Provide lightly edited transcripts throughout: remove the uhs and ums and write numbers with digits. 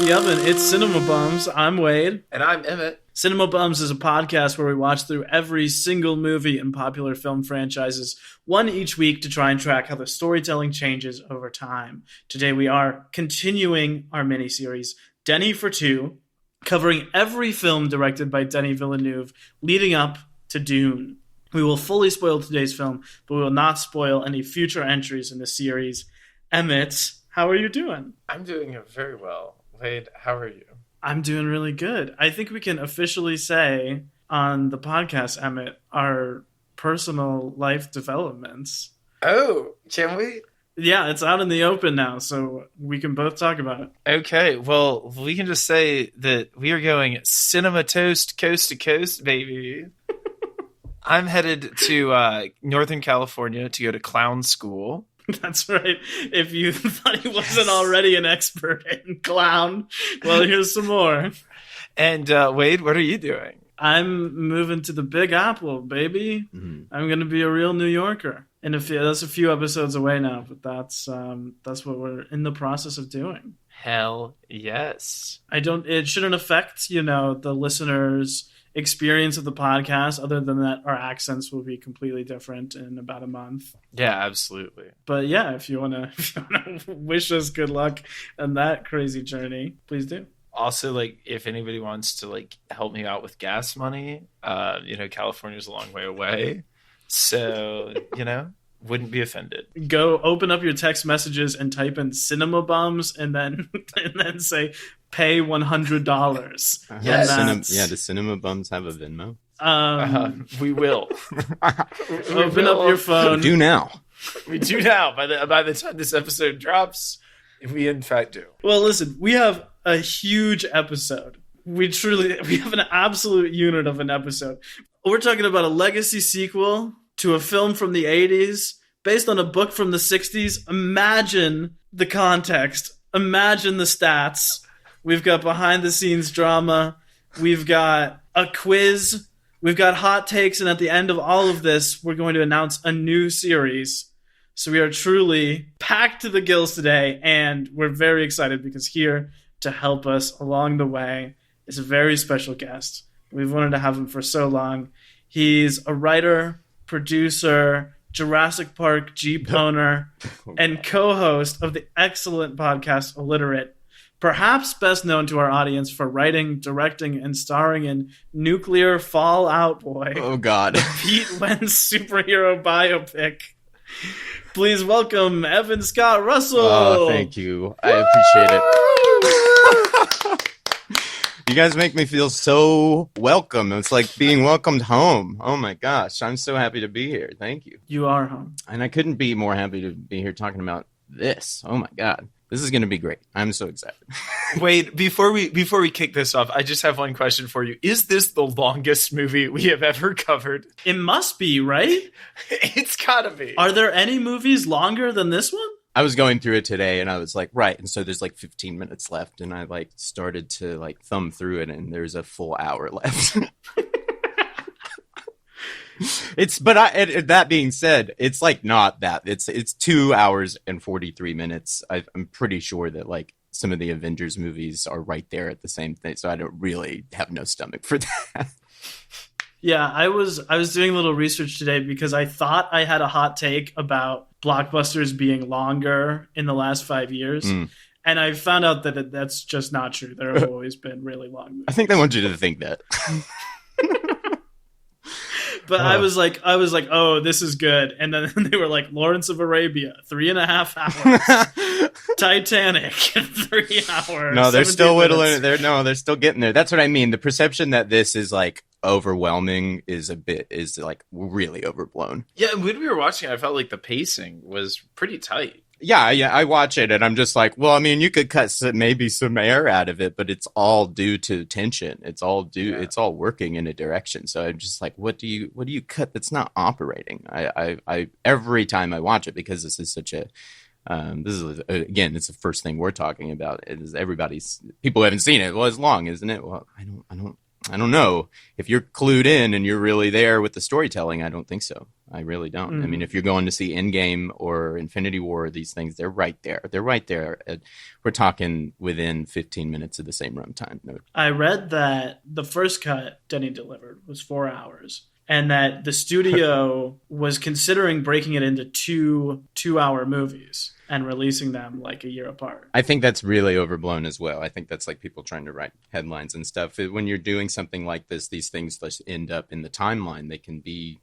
the oven. It's Cinema Bums. I'm Wade. And I'm Emmett. Cinema Bums is a podcast where we watch through every single movie in popular film franchises, one each week, to try and track how the storytelling changes over time. Today we are continuing our miniseries, Denny for Two, covering every film directed by Denis Villeneuve leading up to Dune. We will fully spoil today's film, but we will not spoil any future entries in the series. Emmett, how are you doing? I'm doing very well. Wade, how are you? I'm doing really good. I think we can officially say on the podcast, Emmett, our personal life developments. Oh, can we? Yeah, it's out in the open now, so we can both talk about it. Okay, well, we can just say that we are going cinema toast coast to coast, baby. I'm headed to Northern California to go to clown school. That's right. If you thought he wasn't already an expert in clown, well, here's some more. And Wade, what are you doing? I'm moving to the Big Apple, baby. Mm-hmm. I'm going to be a real New Yorker. And that's a few episodes away now, but that's what we're in the process of doing. Hell yes. It shouldn't affect, the listeners' experience of the podcast, other than that our accents will be completely different in about a month. Yeah, absolutely. But yeah, if you wanna wish us good luck on that crazy journey, please do. Also, if anybody wants to help me out with gas money, California's a long way away, so wouldn't be offended. Go open up your text messages and type in Cinema Bums and then say pay $100. Yeah, does Cinema Bums have a Venmo? We will. Open up your phone. We do now. We do now. By the time this episode drops, we in fact do. Well, listen, we have a huge episode. We have an absolute unit of an episode. We're talking about a legacy sequel to a film from the 80s based on a book from the 60s. Imagine the context. Imagine the stats. We've got behind-the-scenes drama. We've got a quiz. We've got hot takes. And at the end of all of this, we're going to announce a new series. So we are truly packed to the gills today. And we're very excited because here to help us along the way is a very special guest. We've wanted to have him for so long. He's a writer, producer, Jurassic Park Jeep owner, and co-host of the excellent podcast Illiterate. Perhaps best known to our audience for writing, directing, and starring in Nuclear Fallout Boy. Oh, God. Pete Wentz superhero biopic. Please welcome Evan Scott Russell. Oh, thank you. I appreciate it. You guys make me feel so welcome. It's like being welcomed home. Oh, my gosh. I'm so happy to be here. Thank you. You are home. And I couldn't be more happy to be here talking about this. Oh, my God. This is going to be great. I'm so excited. Wait, before we kick this off, I just have one question for you. Is this the longest movie we have ever covered? It must be, right? It's gotta be. Are there any movies longer than this one? I was going through it today and I was like, right. And so there's 15 minutes left. And I started to thumb through it and there's a full hour left. That being said, it's not that. It's 2 hours and 43 minutes. I'm pretty sure that some of the Avengers movies are right there at the same thing. So I don't really have no stomach for that. Yeah, I was doing a little research today because I thought I had a hot take about blockbusters being longer in the last 5 years. And I found out that that's just not true. There have always been really long movies. I think they want you to think that. But I was like, oh, this is good. And then they were like, Lawrence of Arabia, 3.5 hours. Titanic, 3 hours. No, they're still whittling. They're still getting there. That's what I mean. The perception that this is overwhelming is really overblown. Yeah, when we were watching, I felt like the pacing was pretty tight. Yeah, I watch it and I'm just like, well, I mean, you could cut maybe some air out of it, but it's all due to tension. It's all It's all working in a direction. So I'm just like, what do you cut that's not operating? I every time I watch it, because this is such a again, it's the first thing we're talking about. People haven't seen it. Well, it's long, isn't it? Well, I don't I don't know. If you're clued in and you're really there with the storytelling, I don't think so. I really don't. I mean, if you're going to see Endgame or Infinity War, these things, they're right there. They're right there. We're talking within 15 minutes of the same runtime. No. I read that the first cut Denny delivered was 4 hours, and that the studio was considering breaking it into two-hour movies and releasing them like a year apart. I think that's really overblown as well. I think that's like people trying to write headlines and stuff. When you're doing something like this, these things just end up in the timeline. They can be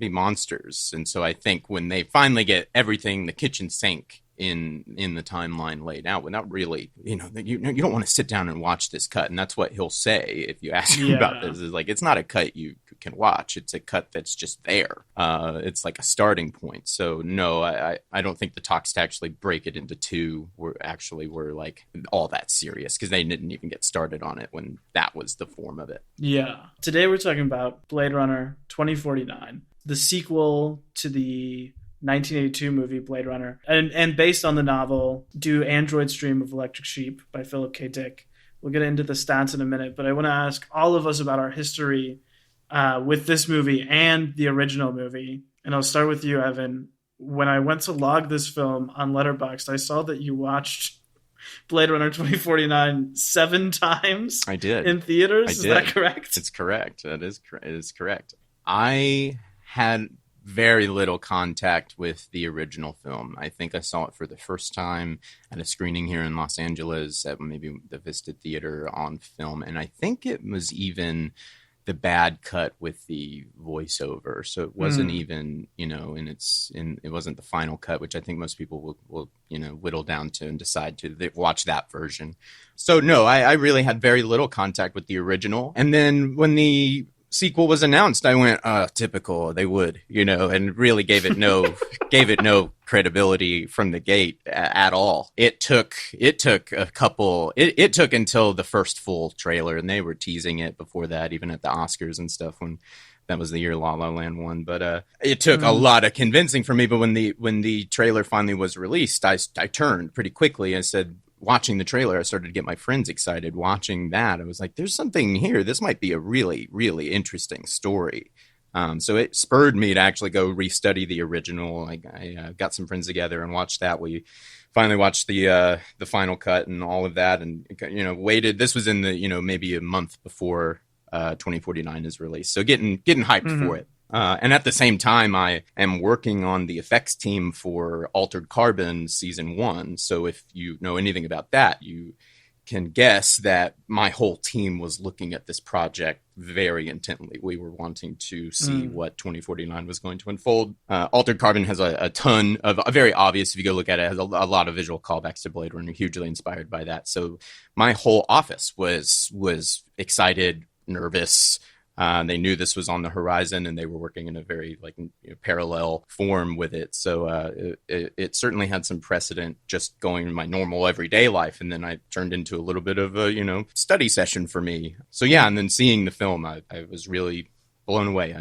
monsters. And so I think when they finally get everything, the kitchen sink in the timeline laid out without really, you don't want to sit down and watch this cut. And that's what he'll say if you ask him about this, is like, it's not a cut you can watch. It's a cut that's just there. It's like a starting point. So no, I don't think the talks to actually break it into two were like all that serious, because they didn't even get started on it when that was the form of it. Yeah. Today we're talking about Blade Runner 2049, the sequel to the 1982 movie Blade Runner, and based on the novel Do Androids Dream of Electric Sheep by Philip K. Dick. We'll get into the stats in a minute, but I want to ask all of us about our history with this movie and the original movie. And I'll start with you, Evan. When I went to log this film on Letterboxd, I saw that you watched Blade Runner 2049 7 times. I did. In theaters. Is that correct? It's correct. It is correct. I had very little contact with the original film. I think I saw it for the first time at a screening here in Los Angeles at maybe the Vista Theater on film. And I think it was even the bad cut with the voiceover. So it wasn't even, it wasn't the final cut, which I think most people will whittle down to and decide to watch that version. So no, I really had very little contact with the original. And then when the sequel was announced, I went, typical, they would, and really gave it no credibility from the gate at all. It took until the first full trailer, and they were teasing it before that, even at the Oscars and stuff, when that was the year La La Land won. But it took a lot of convincing for me. But when the trailer finally was released, I turned pretty quickly and said, watching the trailer, I started to get my friends excited. Watching that, I was like, there's something here. This might be a really, really interesting story. So it spurred me to actually go restudy the original. I got some friends together and watched that. We finally watched the final cut and all of that, and waited. This was in the maybe a month before 2049 is released. So getting hyped for it. And at the same time, I am working on the effects team for Altered Carbon Season 1. So if you know anything about that, you can guess that my whole team was looking at this project very intently. We were wanting to see what 2049 was going to unfold. Altered Carbon has a ton of very obvious, if you go look at it, has a lot of visual callbacks to Blade Runner, hugely inspired by that. So my whole office was excited, nervous. They knew this was on the horizon, and they were working in a very parallel form with it. So it certainly had some precedent just going in my normal everyday life, and then I turned into a little bit of a study session for me. So yeah, and then seeing the film, I was really blown away.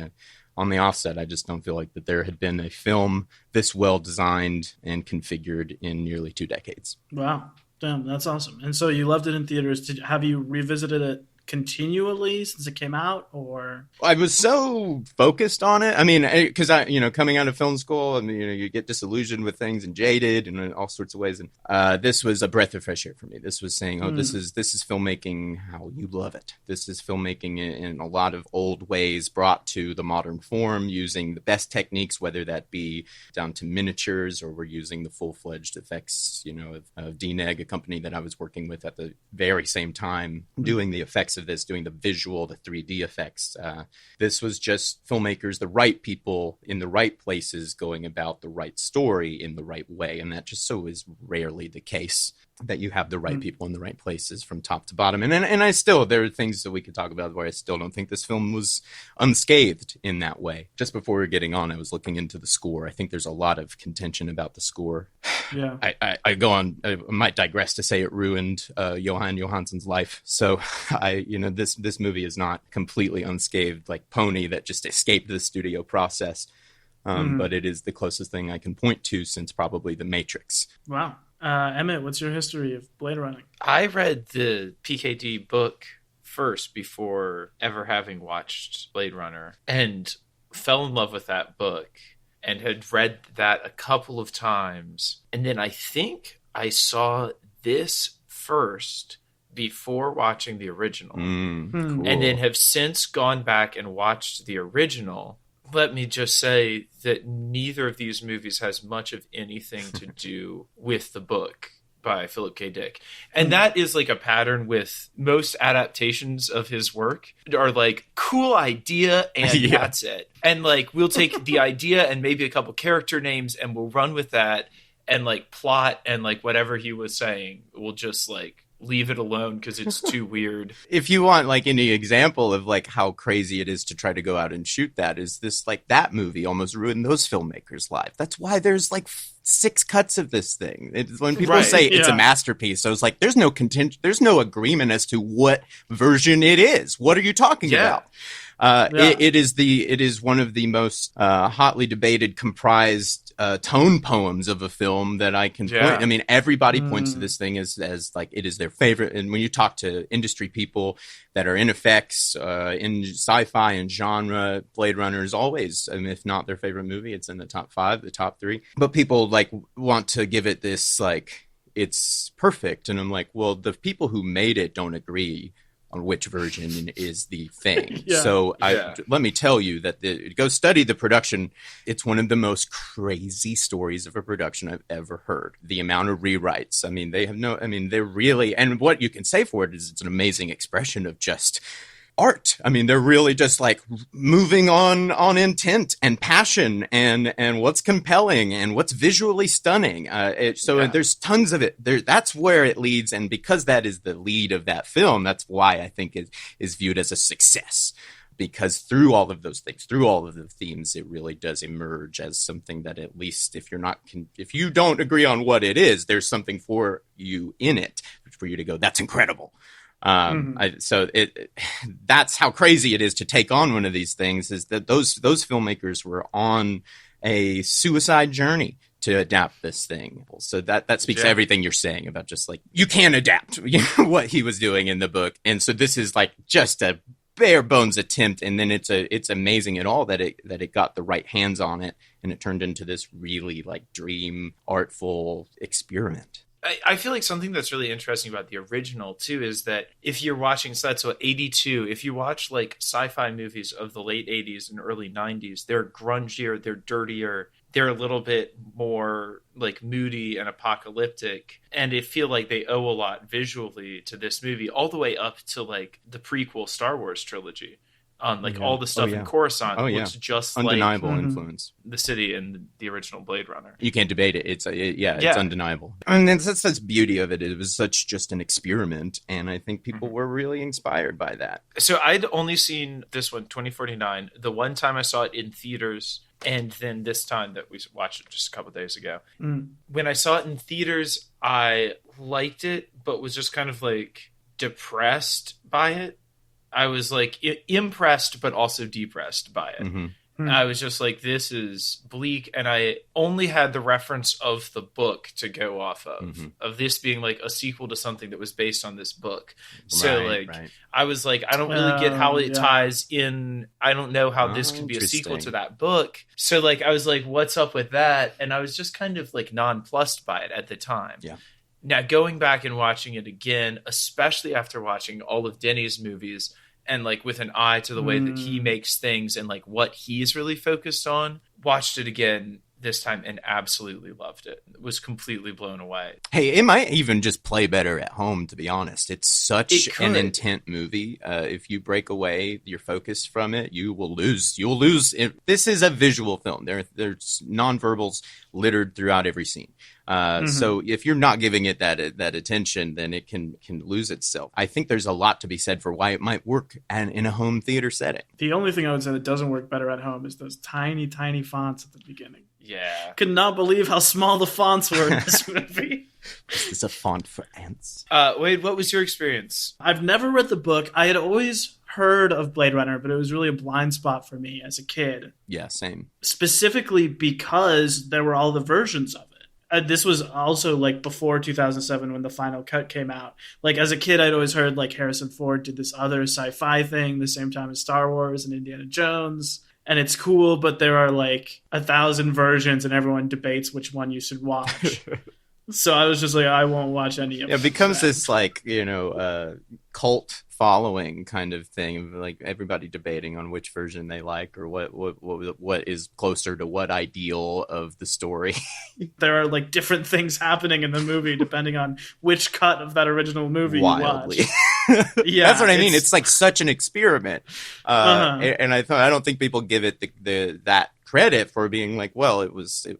On the offset, I just don't feel like that there had been a film this well designed and configured in nearly 2 decades. Wow, damn, that's awesome! And so you loved it in theaters. Have you revisited it continually since it came out, or? I was so focused on it. I mean, because coming out of film school, and you get disillusioned with things and jaded and in all sorts of ways. And this was a breath of fresh air for me. This was saying, this is filmmaking how you love it. This is filmmaking in a lot of old ways brought to the modern form, using the best techniques, whether that be down to miniatures, or we're using the full-fledged effects, of DNEG, a company that I was working with at the very same time, doing the effects of this, doing the visual, the 3D effects. This was just filmmakers, the right people in the right places, going about the right story in the right way. And that just so is rarely the case, that you have the right people in the right places from top to bottom. And I still, there are things that we could talk about where I still don't think this film was unscathed in that way. Just before we were getting on, I was looking into the score. I think there's a lot of contention about the score. Yeah. I might digress to say it ruined Johan Johansson's life. So this movie is not completely unscathed, like Pony that just escaped the studio process. But it is the closest thing I can point to since probably The Matrix. Wow. Emmett, what's your history of Blade Running? I read the PKD book first before ever having watched Blade Runner, and fell in love with that book and had read that a couple of times. And then I think I saw this first before watching the original. Cool. And then have since gone back and watched the original. Let me just say that neither of these movies has much of anything to do with the book by Philip K. Dick. And that is like a pattern with most adaptations of his work are like, cool idea, and Yeah. that's it. And like, we'll take the idea and maybe a couple character names and we'll run with that, and like plot and like whatever he was saying, we'll just like leave it alone because it's too weird. If you want like any example of like how crazy it is to try to go out and shoot that, is this like that movie almost ruined those filmmakers' life. That's why there's like 6 cuts of this thing. When people Right, say it's yeah. a masterpiece, so it's like there's no agreement as to what version it is. What are you talking Yeah. about? Yeah. It is one of the most hotly debated comprised tone poems of a film that I can Yeah. point. I mean, everybody points to this thing as like it is their favorite. And when you talk to industry people that are in effects, in sci-fi and genre, Blade Runner is always, if not their favorite movie, it's in the top 5, the top 3. But people like want to give it this like it's perfect, and I'm like, well, the people who made it don't agree on which version is the thing. Yeah. So Yeah. let me tell you that go study the production. It's one of the most crazy stories of a production I've ever heard. The amount of rewrites. I mean, they're really, and what you can say for it is it's an amazing expression of just art. I mean, they're really just like moving on intent and passion and what's compelling and what's visually stunning. There's tons of it there. That's where it leads. And because that is the lead of that film, that's why I think it is viewed as a success, because through all of those things, through all of the themes, it really does emerge as something that, at least if you don't agree on what it is, there's something for you in it for you to go, that's incredible. That's how crazy it is to take on one of these things, is that those filmmakers were on a suicide journey to adapt this thing. So that speaks to everything you're saying about just like, you can adapt what he was doing in the book. And so this is like just a bare bones attempt. And then it's amazing at all that it got the right hands on it. And it turned into this really like dream artful experiment. I feel like something that's really interesting about the original too is that if you're watching, so that's what 82, if you watch like sci-fi movies of the late 80s and early 90s, they're grungier, they're dirtier, they're a little bit more like moody and apocalyptic, and I feel like they owe a lot visually to this movie, all the way up to like the prequel Star Wars trilogy. All the stuff in Coruscant looks just undeniable like influence. the city in the original Blade Runner. You can't debate it. It's undeniable. I mean, that's the beauty of it. It was such just an experiment, and I think people were really inspired by that. So I'd only seen this one, 2049. The one time I saw it in theaters, and then this time that we watched it just a couple days ago. When I saw it in theaters, I liked it, but was just kind of like depressed by it. I was like impressed, but also depressed by it. I was just like, this is bleak. And I only had the reference of the book to go off of this being like a sequel to something that was based on this book. So I was like, I don't really get how it ties in. I don't know how this could be a sequel to that book. So like, I was like, what's up with that? And I was just kind of like nonplussed by it at the time. Yeah. Now, going back and watching it again, especially after watching all of Denny's movies and like with an eye to the way that he makes things and like what he's really focused on, watched it again this time and absolutely loved it. Was completely blown away. Hey, it might even just play better at home, to be honest. It's such an intent movie. If you break away your focus from it, you will lose. You'll lose. This is a visual film. There's nonverbals littered throughout every scene. So if you're not giving it that attention, then it can lose itself. I think there's a lot to be said for why it might work in a home theater setting. The only thing I would say that doesn't work better at home is those tiny, tiny fonts at the beginning. Yeah. Could not believe how small the fonts were in this movie. Is this a font for ants? Wade, what was your experience? I've never read the book. I had always heard of Blade Runner, but it was really a blind spot for me as a kid. Yeah, same. Specifically because there were all the versions of it. This was also like before 2007 when the final cut came out. Like as a kid, I'd always heard like Harrison Ford did this other sci-fi thing the same time as Star Wars and Indiana Jones. And it's cool, but there are like 1,000 versions and everyone debates which one you should watch. So I was just like, I won't watch any of it. It becomes this like, cult following kind of thing, like everybody debating on which version they like or what is closer to what ideal of the story. There are like different things happening in the movie depending on which cut of that original movie Wildly. you watch. Yeah, that's what I mean. It's like such an experiment, and I don't think people give it that credit for being like, well,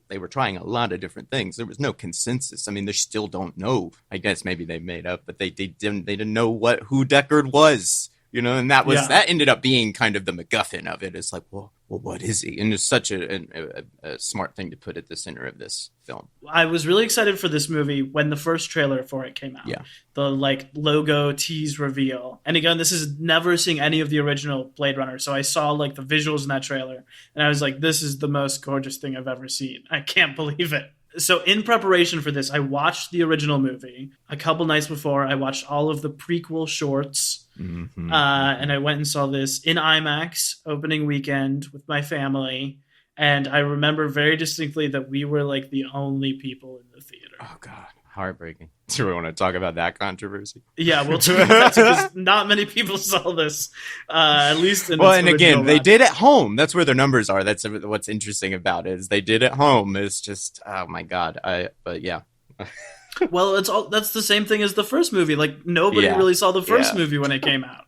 they were trying a lot of different things. There was no consensus. I mean, they still don't know. I guess maybe they made up, but they didn't know who Deckard was, and that ended up being kind of the MacGuffin of it. It's like, well, what is he? And it's such a smart thing to put at the center of this film. I was really excited for this movie when the first trailer for it came out. Yeah. The like logo tease reveal. And again, this is never seeing any of the original Blade Runner. So I saw like the visuals in that trailer and I was like, this is the most gorgeous thing I've ever seen. I can't believe it. So in preparation for this, I watched the original movie. A couple nights before, I watched all of the prequel shorts. Mm-hmm. And I went and saw this in IMAX opening weekend with my family. And I remember very distinctly that we were like the only people in the theater. Oh, God. Heartbreaking. Do we want to talk about that controversy? Yeah, we'll talk about that because not many people saw this, at least in its and again, run. they did at home. That's where their numbers are. That's what's interesting about it is they did at home. It's just, oh my God. But yeah. Well, that's the same thing as the first movie. Like nobody really saw the first movie when it came out.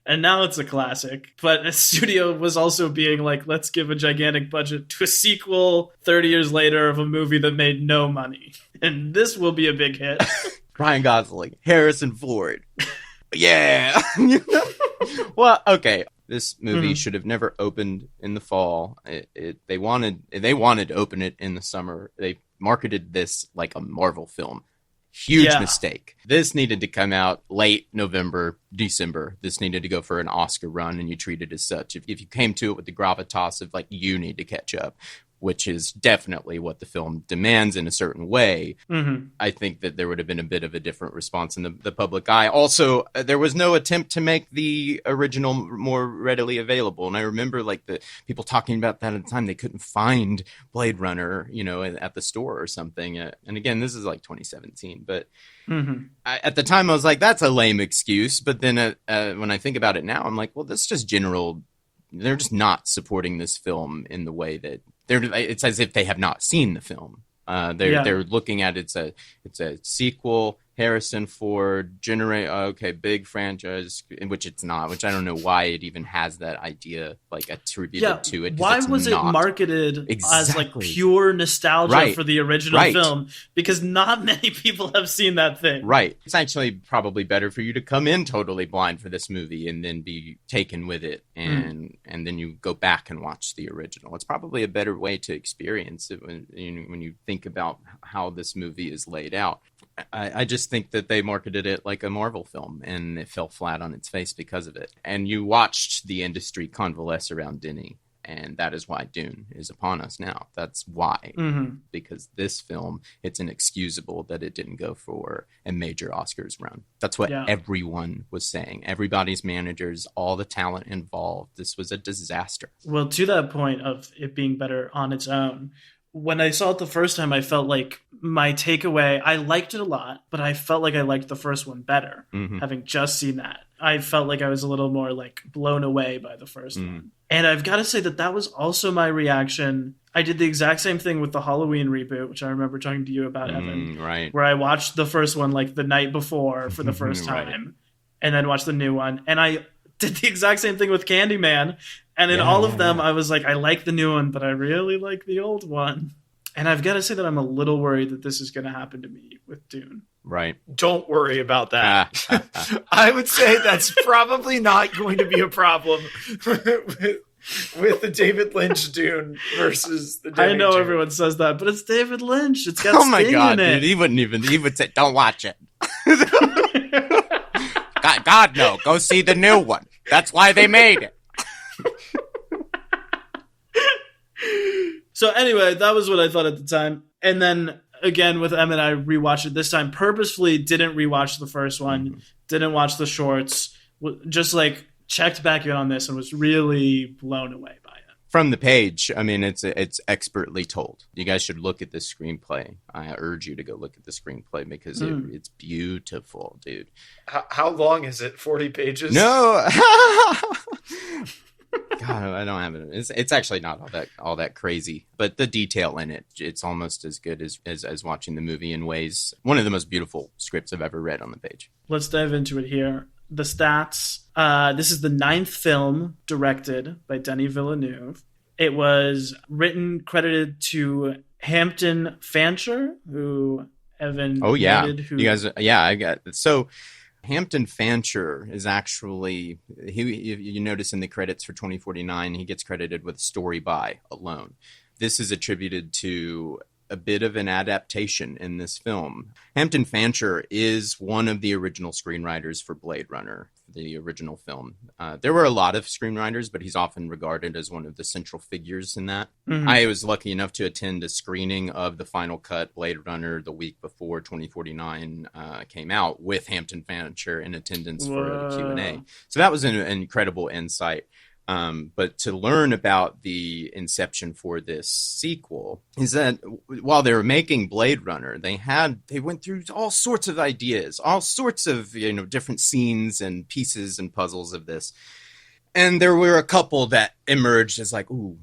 And now it's a classic. But a studio was also being like, let's give a gigantic budget to a sequel 30 years later of a movie that made no money. And this will be a big hit. Ryan Gosling, Harrison Ford. Yeah. Well, okay. This movie should have never opened in the fall. They wanted to open it in the summer. They marketed this like a Marvel film. Huge mistake. This needed to come out late November, December. This needed to go for an Oscar run, and you treat it as such. If you came to it with the gravitas of like, you need to catch up, which is definitely what the film demands in a certain way, I think that there would have been a bit of a different response in the public eye. Also, there was no attempt to make the original more readily available. And I remember like the people talking about that at the time. They couldn't find Blade Runner, at the store or something. And again, this is like 2017, but at the time I was like, that's a lame excuse. But then when I think about it now, I'm like, well, this is just general. They're just not supporting this film in the way that it's as if they have not seen the film. They're looking at it's a sequel. Harrison Ford big franchise, which it's not. Which I don't know why it even has that idea like attributed to it. Why was it marketed as like pure nostalgia for the original film? Because not many people have seen that thing. Right. It's actually probably better for you to come in totally blind for this movie and then be taken with it, and then you go back and watch the original. It's probably a better way to experience it when you think about how this movie is laid out. I just think that they marketed it like a Marvel film, and it fell flat on its face because of it. And you watched the industry convalesce around Denny, and that is why Dune is upon us now. That's why. Because this film, it's inexcusable that it didn't go for a major Oscars run. That's what everyone was saying. Everybody's managers, all the talent involved. This was a disaster. Well, to that point of it being better on its own, when I saw it the first time, I felt like my takeaway, I liked it a lot, but I felt like I liked the first one better, having just seen that. I felt like I was a little more like blown away by the first one. And I've got to say that was also my reaction. I did the exact same thing with the Halloween reboot, which I remember talking to you about, Evan, right? Where I watched the first one like the night before for the first time, and then watched the new one. And I did the exact same thing with Candyman. And in all of them, I was like, I like the new one, but I really like the old one. And I've got to say that I'm a little worried that this is going to happen to me with Dune. Right. Don't worry about that. I would say that's probably not going to be a problem with the David Lynch Dune versus the Denny I know Dune. Everyone says that, but it's David Lynch. It's got oh my Sting God, in it. dude. He would say, don't watch it. God, no. Go see the new one. That's why they made it. So anyway, that was what I thought at the time. And then again, with Em and I rewatched it this time, purposefully didn't rewatch the first one, didn't watch the shorts, just like checked back in on this and was really blown away by it. From the page, I mean, it's expertly told. You guys should look at this screenplay. I urge you to go look at the screenplay because it's beautiful, dude. How long is it? 40 pages? No. God, I don't have it. It's actually not all that crazy, but the detail in it, it's almost as good as watching the movie in ways. One of the most beautiful scripts I've ever read on the page. Let's dive into it here. The stats. This is the 9th film directed by Denis Villeneuve. It was written, credited to Hampton Fancher, who Evan noted, who, you guys, yeah, I got it. So Hampton Fancher is actually, you notice in the credits for 2049, he gets credited with Story by alone. This is attributed to a bit of an adaptation in this film. Hampton Fancher is one of the original screenwriters for Blade Runner, the original film. There were a lot of screenwriters, but he's often regarded as one of the central figures in that. I was lucky enough to attend a screening of the final cut Blade Runner the week before 2049 came out with Hampton Fancher in attendance for a Q&A. So that was an incredible insight. But to learn about the inception for this sequel is that while they were making Blade Runner, they went through all sorts of ideas, all sorts of, different scenes and pieces and puzzles of this. And there were a couple that emerged as like, ooh,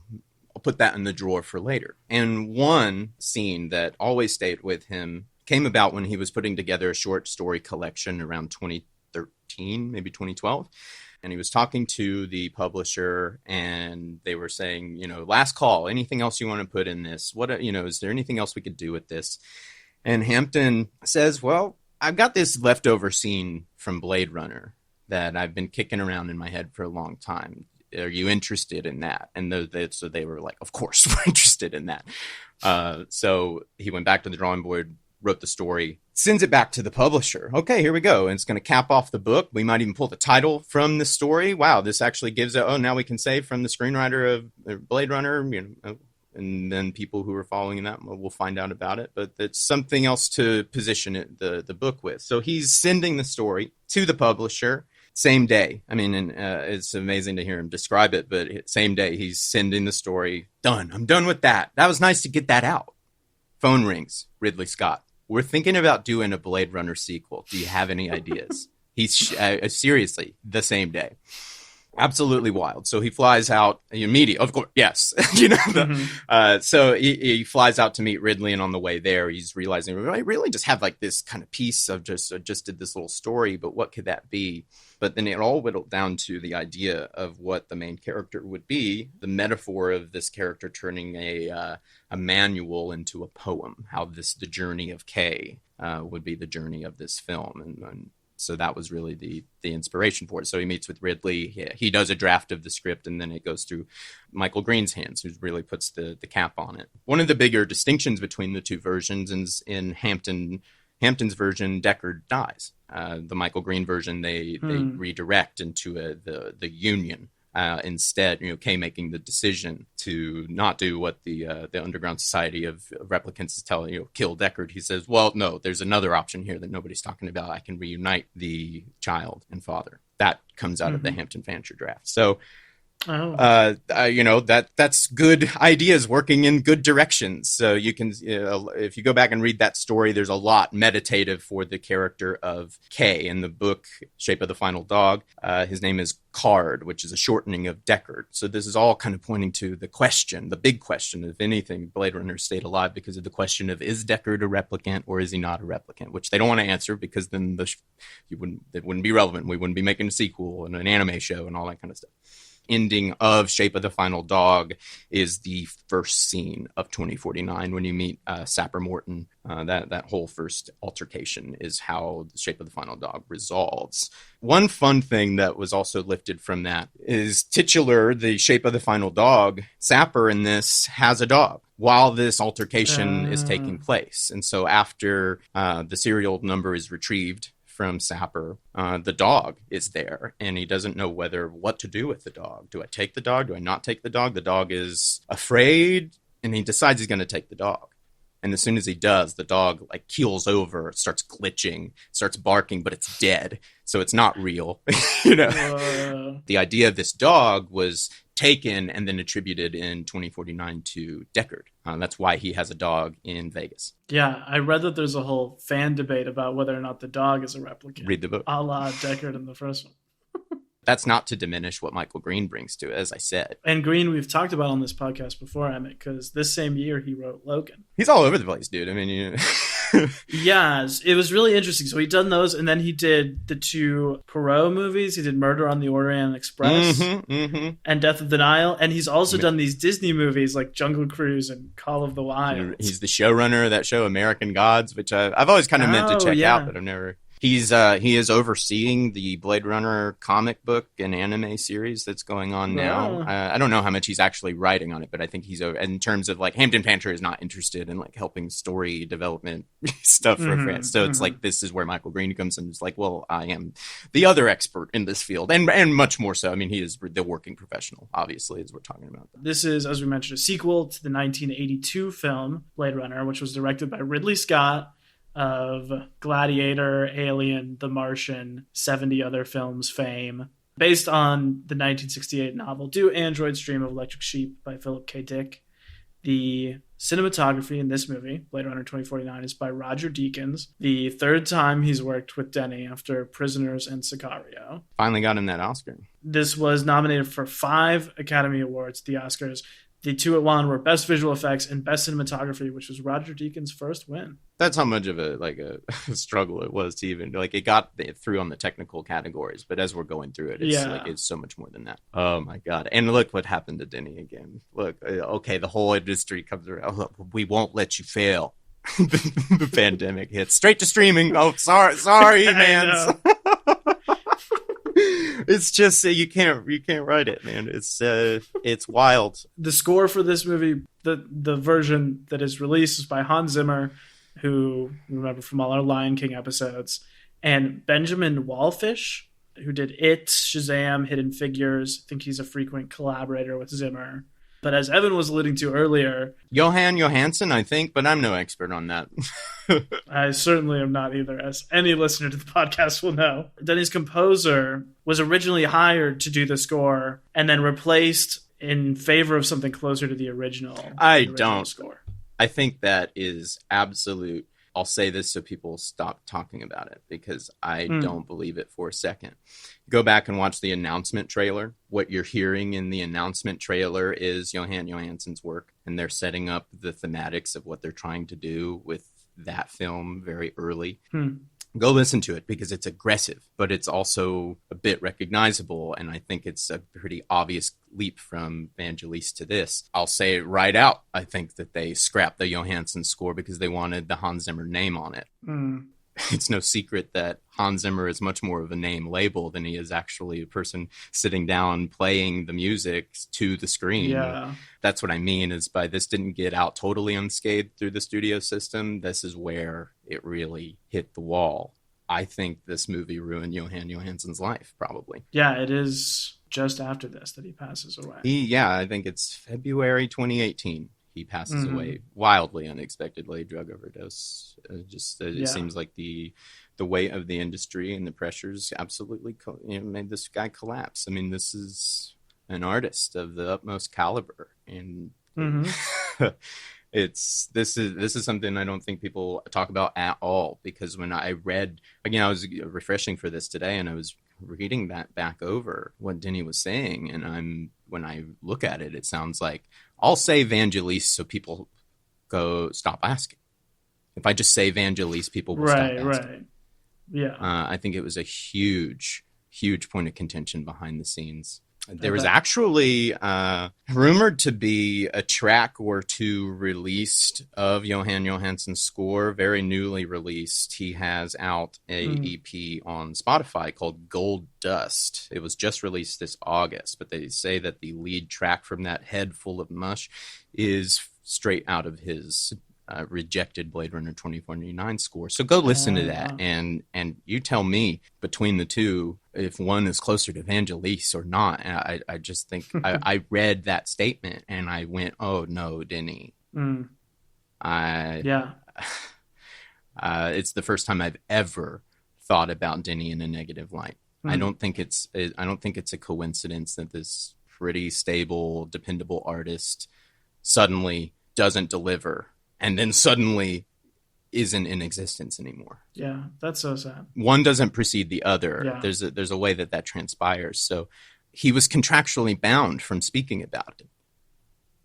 I'll put that in the drawer for later. And one scene that always stayed with him came about when he was putting together a short story collection around 2013, maybe 2012. And he was talking to the publisher and they were saying, last call, anything else you want to put in this? What, is there anything else we could do with this? And Hampton says, well, I've got this leftover scene from Blade Runner that I've been kicking around in my head for a long time. Are you interested in that? And so they were like, of course, we're interested in that. So he went back to the drawing board, wrote the story, sends it back to the publisher. Okay, here we go. And it's going to cap off the book. We might even pull the title from the story. Wow, this actually gives now we can say from the screenwriter of Blade Runner, and then people who are following that will find out about it. But it's something else to position the book with. So he's sending the story to the publisher same day. I mean, and it's amazing to hear him describe it, but same day he's sending the story. Done. I'm done with that. That was nice to get that out. Phone rings. Ridley Scott. We're thinking about doing a Blade Runner sequel. Do you have any ideas? He's seriously the same day. Absolutely wild. So he flies out immediately. Of course, yes. So he flies out to meet Ridley, and on the way there, he's realizing, I really just have like this kind of piece of just did this little story, but what could that be? But then it all whittled down to the idea of what the main character would be, the metaphor of this character turning a manual into a poem, how the journey of Kay would be the journey of this film. And so that was really the inspiration for it. So he meets with Ridley. He does a draft of the script, and then it goes through Michael Green's hands, who really puts the cap on it. One of the bigger distinctions between the two versions is in Hampton's version, Deckard dies. The Michael Green version, they redirect into the Union. Instead, Kay making the decision to not do what the Underground Society of Replicants is telling kill Deckard. He says, well, no, there's another option here that nobody's talking about. I can reunite the child and father. That comes out of the Hampton Fancher draft. So, that's good ideas working in good directions. So you can, if you go back and read that story, there's a lot meditative for the character of Kay in the book Shape of the Final Dog. His name is Card, which is a shortening of Deckard. So this is all kind of pointing to the big question, if anything, Blade Runner stayed alive because of the question of, is Deckard a replicant or is he not a replicant? Which they don't want to answer because then it wouldn't be relevant. We wouldn't be making a sequel and an anime show and all that kind of stuff. Ending of Shape of the Final Dog is the first scene of 2049 when you meet Sapper Morton. That whole first altercation is how the Shape of the Final Dog resolves. One fun thing that was also lifted from that is titular, the Shape of the Final Dog, Sapper in this has a dog while this altercation is taking place. And so after the serial number is retrieved from Sapper, the dog is there, and he doesn't know what to do with the dog. Do I take the dog? Do I not take the dog? The dog is afraid, and he decides he's going to take the dog. And as soon as he does, the dog like keels over, starts glitching, starts barking, but it's dead. So it's not real. You know, the idea of this dog was taken and then attributed in 2049 to Deckard. That's why he has a dog in Vegas. Yeah, I read that there's a whole fan debate about whether or not the dog is a replicant. Read the book. A la Deckard in the first one. That's not to diminish what Michael Green brings to it, as I said. And Green, we've talked about on this podcast before, Emmett, because this same year he wrote Logan. He's all over the place, dude. I mean, Yes, it was really interesting. So he done those, and then he did the 2 Poirot movies. He did Murder on the Orient Express and Death of the Nile. And he's also done these Disney movies like Jungle Cruise and Call of the Wild. He's the showrunner of that show, American Gods, which I've always kind of meant to check out, but I've never... He is overseeing the Blade Runner comic book and anime series that's going on now. I don't know how much he's actually writing on it, but I think he's over. In terms of like Hampton Panter is not interested in like helping story development stuff for France, so it's like this is where Michael Green comes in. It's like, well, I am the other expert in this field, and much more so. I mean, he is the working professional, obviously, as we're talking about. This is, as we mentioned, a sequel to the 1982 film Blade Runner, which was directed by Ridley Scott, of Gladiator, Alien, The Martian, 70 other films fame, based on the 1968 novel Do Androids Dream of Electric Sheep by Philip K. Dick. The cinematography in this movie, Blade Runner 2049, is by Roger Deakins, the 3rd time he's worked with Denny after Prisoners and Sicario. Finally got him that Oscar. This was nominated for 5 Academy Awards at the Oscars. The 2 it won were Best Visual Effects and Best Cinematography, which was Roger Deakins' first win. That's how much of a struggle it was to even like it got through on the technical categories, but as we're going through it, it's so much more than that. Oh my god! And look what happened to Denny again. Look, okay, the whole industry comes around. Look, we won't let you fail. The pandemic hits straight to streaming. Oh, sorry, man. It's just you can't write it, man. It's wild. The score for this movie, the version that is released, is by Hans Zimmer, who you remember from all our Lion King episodes, and Benjamin Wallfish, who did It, Shazam, Hidden Figures. I think he's a frequent collaborator with Zimmer. But as Evan was alluding to earlier, Johan Johansson, I think, but I'm no expert on that. I certainly am not either, as any listener to the podcast will know. Denny's composer was originally hired to do the score and then replaced in favor of something closer to the original. Score. I think that is absolute. I'll say this so people stop talking about it because I don't believe it for a second. Go back and watch the announcement trailer. What you're hearing in the announcement trailer is Johan Johansson's work, and they're setting up the thematics of what they're trying to do with that film very early. Go listen to it because it's aggressive, but it's also a bit recognizable. And I think it's a pretty obvious leap from Vangelis to this. I'll say it right out. I think that they scrapped the Johansson score because they wanted the Hans Zimmer name on it. It's no secret that Hans Zimmer is much more of a name label than he is actually a person sitting down playing the music to the screen. Yeah. That's what I mean is by this didn't get out totally unscathed through the studio system. This is where it really hit the wall. I think this movie ruined Johan Johansson's life, probably. Yeah, it is just after this that he passes away. I think it's February 2018. He passes away wildly, unexpectedly, drug overdose. It seems like the weight of the industry and the pressures absolutely made this guy collapse. I mean, this is an artist of the utmost caliber, and this is something I don't think people talk about at all. Because when I read again, I was refreshing for this today, and I was reading that back over what Denny was saying, and when I look at it, it sounds like I'll say Vangelis so people go stop asking. If I just say Vangelis, people will stop asking. Right. Yeah. I think it was a huge point of contention behind the scenes. There was actually rumored to be a track or 2 released of Johan Johansson's score, very newly released. He has out a EP on Spotify called Gold Dust. It was just released this August, but they say that the lead track from that, Head Full of Mush, is straight out of his rejected Blade Runner 2049 score. So go listen to that, and you tell me between the two if one is closer to Vangelis or not. And I just think I read that statement and I went, oh no, Denny. Yeah. It's the first time I've ever thought about Denny in a negative light. I don't think it's a coincidence that this pretty stable, dependable artist suddenly doesn't deliver and then suddenly isn't in existence anymore. Yeah, that's so sad. One doesn't precede the other. Yeah. There's a way that transpires. So he was contractually bound from speaking about it.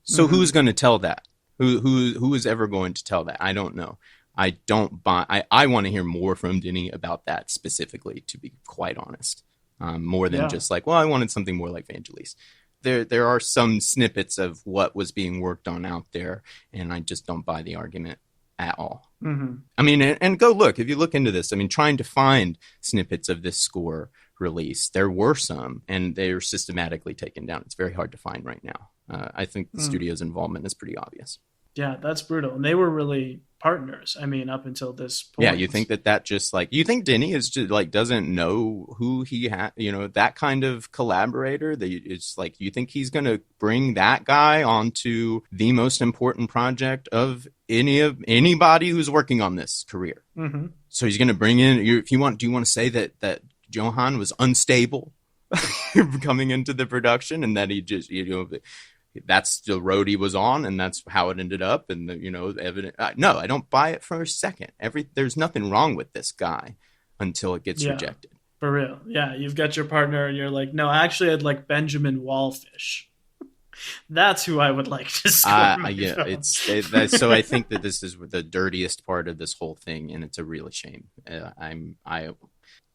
So who's going to tell that? Who is ever going to tell that? I don't know. I don't buy. I want to hear more from Denny about that specifically, to be quite honest. More than just like, well, I wanted something more like Vangelis. There are some snippets of what was being worked on out there, and I just don't buy the argument at all. Mm-hmm. I mean, and go look. If you look into this, I mean, trying to find snippets of this score release, there were some, and they're systematically taken down. It's very hard to find right now. I think the studio's involvement is pretty obvious. Yeah, that's brutal. And they were really partners. I mean, up until this point. Yeah, you think that just like, you think Denny is just like, doesn't know who he had, that kind of collaborator that it's like, you think he's going to bring that guy onto the most important project of anybody who's working on this career. Mm-hmm. So he's going to bring in, do you want to say that Johann was unstable coming into the production and that he just, that's the road he was on, and that's how it ended up. And the evidence. No, I don't buy it for a second. There's nothing wrong with this guy until it gets rejected. For real, yeah. You've got your partner, and you're like, no, actually, I'd like Benjamin Wallfish. That's who I would like to score. Yeah, so I think that this is the dirtiest part of this whole thing, and it's a real shame.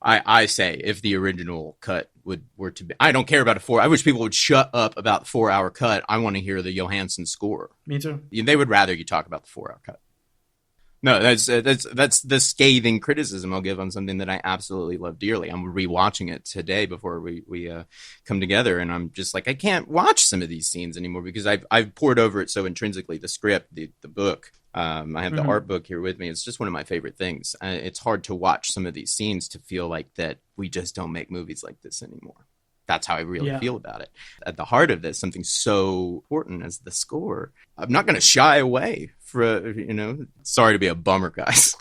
I say if the original cut were to be, I don't care about I wish people would shut up about the 4-hour cut. I want to hear the Johansson score. Me too. They would rather you talk about the 4-hour cut. No, that's the scathing criticism I'll give on something that I absolutely love dearly. I'm rewatching it today before we come together, and I'm just like, I can't watch some of these scenes anymore because I've poured over it so intrinsically. The script, the book. I have the art book here with me. It's just one of my favorite things. It's hard to watch some of these scenes to feel like that we just don't make movies like this anymore. That's how I really feel about it. At the heart of this, something so important as the score. I'm not going to shy away from, sorry to be a bummer, guys.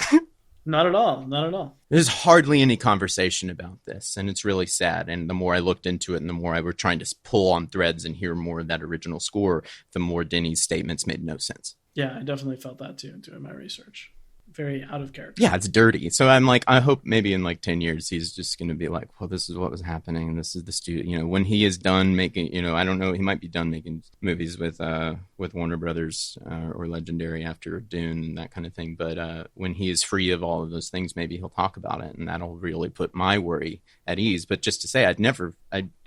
Not at all. Not at all. There's hardly any conversation about this, and it's really sad. And the more I looked into it and the more I were trying to pull on threads and hear more of that original score, the more Denny's statements made no sense. Yeah, I definitely felt that too doing my research. Very out of character. Yeah, it's dirty. So I'm like, I hope maybe in like 10 years, he's just going to be like, well, this is what was happening. And this is the studio, when he is done making, I don't know, he might be done making movies with Warner Brothers or Legendary after Dune and that kind of thing. But when he is free of all of those things, maybe he'll talk about it. And that'll really put my worry at ease. But just to say,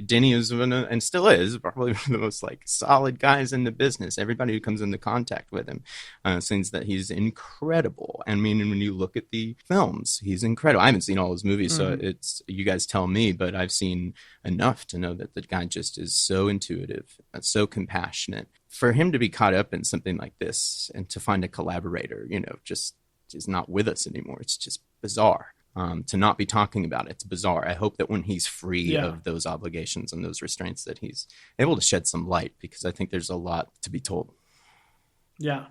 Denny is and still is probably one of the most like solid guys in the business. Everybody who comes into contact with him says that he's incredible. I mean, when you look at the films, he's incredible. I haven't seen all his movies, so it's you guys tell me, but I've seen enough to know that the guy just is so intuitive, so compassionate. For him to be caught up in something like this and to find a collaborator, just is not with us anymore. It's just bizarre. To not be talking about it, it's bizarre. I hope that when he's free of those obligations and those restraints that he's able to shed some light, because I think there's a lot to be told. Yeah,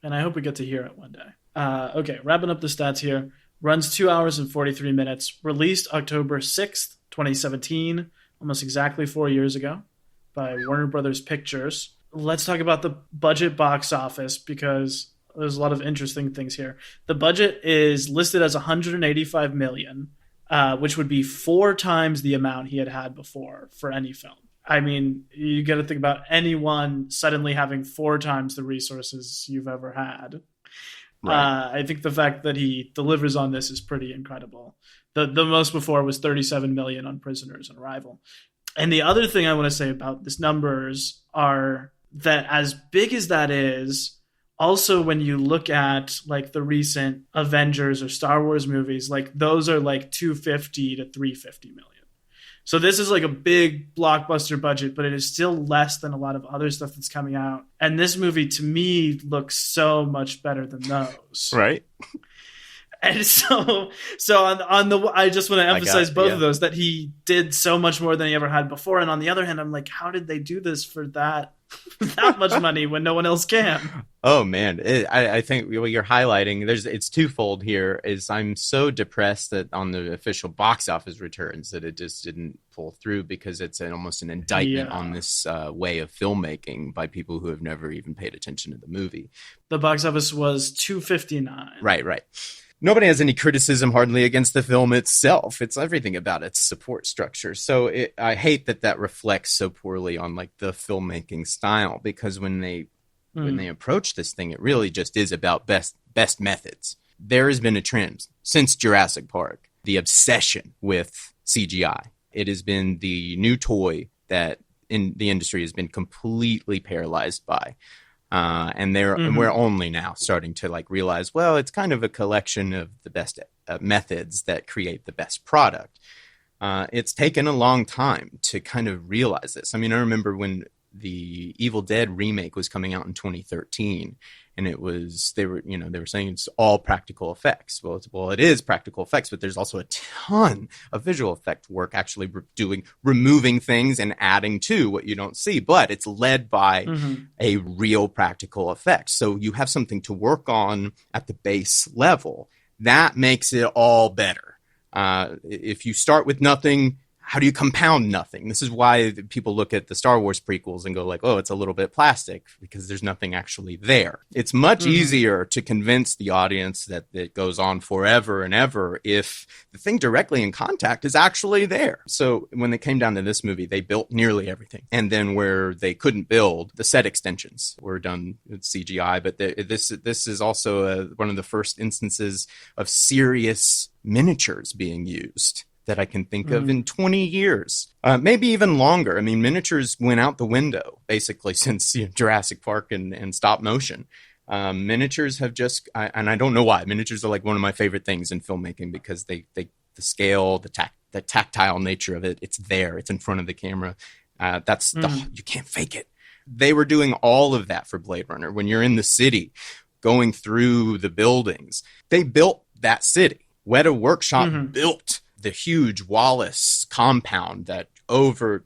and I hope we get to hear it one day. Okay, wrapping up the stats here. Runs 2 hours and 43 minutes. Released October 6th, 2017, almost exactly 4 years ago by Warner Brothers Pictures. Let's talk about the budget box office because there's a lot of interesting things here. The budget is listed as $185 million, which would be 4 times the amount he had before for any film. I mean, you got to think about anyone suddenly having 4 times the resources you've ever had. Right. I think the fact that he delivers on this is pretty incredible. The most before was $37 million on Prisoners and Arrival. And the other thing I want to say about this numbers are that as big as that is, also when you look at like the recent Avengers or Star Wars movies, like those are like 250 to 350 million. So this is like a big blockbuster budget, but it is still less than a lot of other stuff that's coming out. And this movie, to me, looks so much better than those. Right. And so on the, I just want to emphasize both yeah. of those, that he did so much more than he ever had before. And on the other hand, I'm like, how did they do this for that much money when no one else can? Oh man, I think what you're highlighting, it's twofold here. Is I'm so depressed that on the official box office returns that it just didn't pull through, because it's almost an indictment on this way of filmmaking by people who have never even paid attention to the movie. The box office was $259. Right. Nobody has any criticism hardly against the film itself. It's everything about its support structure. So I hate that reflects so poorly on like the filmmaking style, because when they approach this thing, it really just is about best methods. There has been a trend since Jurassic Park, the obsession with CGI. It has been the new toy that in the industry has been completely paralyzed by. And we're only now starting to like realize, well, it's kind of a collection of the best methods that create the best product. It's taken a long time to kind of realize this. I mean, I remember when the Evil Dead remake was coming out in 2013, and they were saying it's all practical effects. Well, it is practical effects, but there's also a ton of visual effect work actually removing things and adding to what you don't see, but it's led by a real practical effect. So you have something to work on at the base level. That makes it all better. If you start with nothing, how do you compound nothing? This is why people look at the Star Wars prequels and go like, oh, it's a little bit plastic, because there's nothing actually there. It's much easier to convince the audience that it goes on forever and ever if the thing directly in contact is actually there. So when they came down to this movie, they built nearly everything. And then where they couldn't build, the set extensions were done with CGI. But this is also one of the first instances of serious miniatures being used that I can think of in 20 years, maybe even longer. I mean, miniatures went out the window basically since Jurassic Park and stop motion. Miniatures have and I don't know why. Miniatures are like one of my favorite things in filmmaking, because the scale, the tactile nature of it, it's there, it's in front of the camera. You can't fake it. They were doing all of that for Blade Runner. When you're in the city, going through the buildings, they built that city. Weta Workshop built the huge Wallace compound that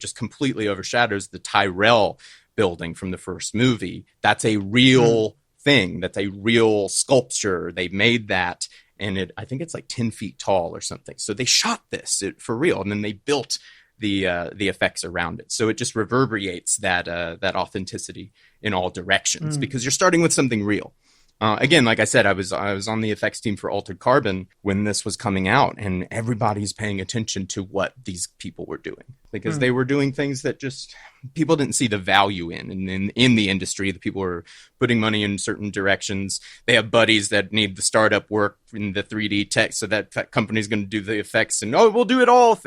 just completely overshadows the Tyrell building from the first movie. That's a real thing. That's a real sculpture. They made that, and I think it's like 10 feet tall or something. So they shot this for real, and then they built the effects around it. So it just reverberates that authenticity in all directions, because you're starting with something real. Again, like I said, I was on the effects team for Altered Carbon when this was coming out, and everybody's paying attention to what these people were doing, because they were doing things that just people didn't see the value in the industry. The people were putting money in certain directions. They have buddies that need the startup work in the 3D tech, so that company's going to do the effects, and we'll do it all.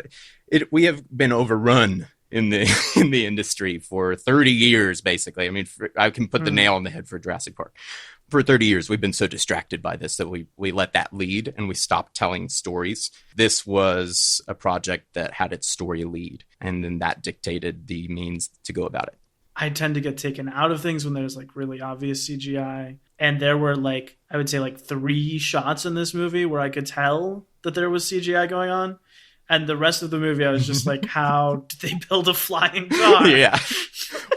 We have been overrun in the industry for 30 years, basically. I mean, I can put the nail on the head for Jurassic Park. For 30 years, we've been so distracted by this that we let that lead, and we stopped telling stories. This was a project that had its story lead, and then that dictated the means to go about it. I tend to get taken out of things when there's like really obvious CGI. And there were like, I would say like 3 shots in this movie where I could tell that there was CGI going on. And the rest of the movie, I was just like, how did they build a flying car? Yeah.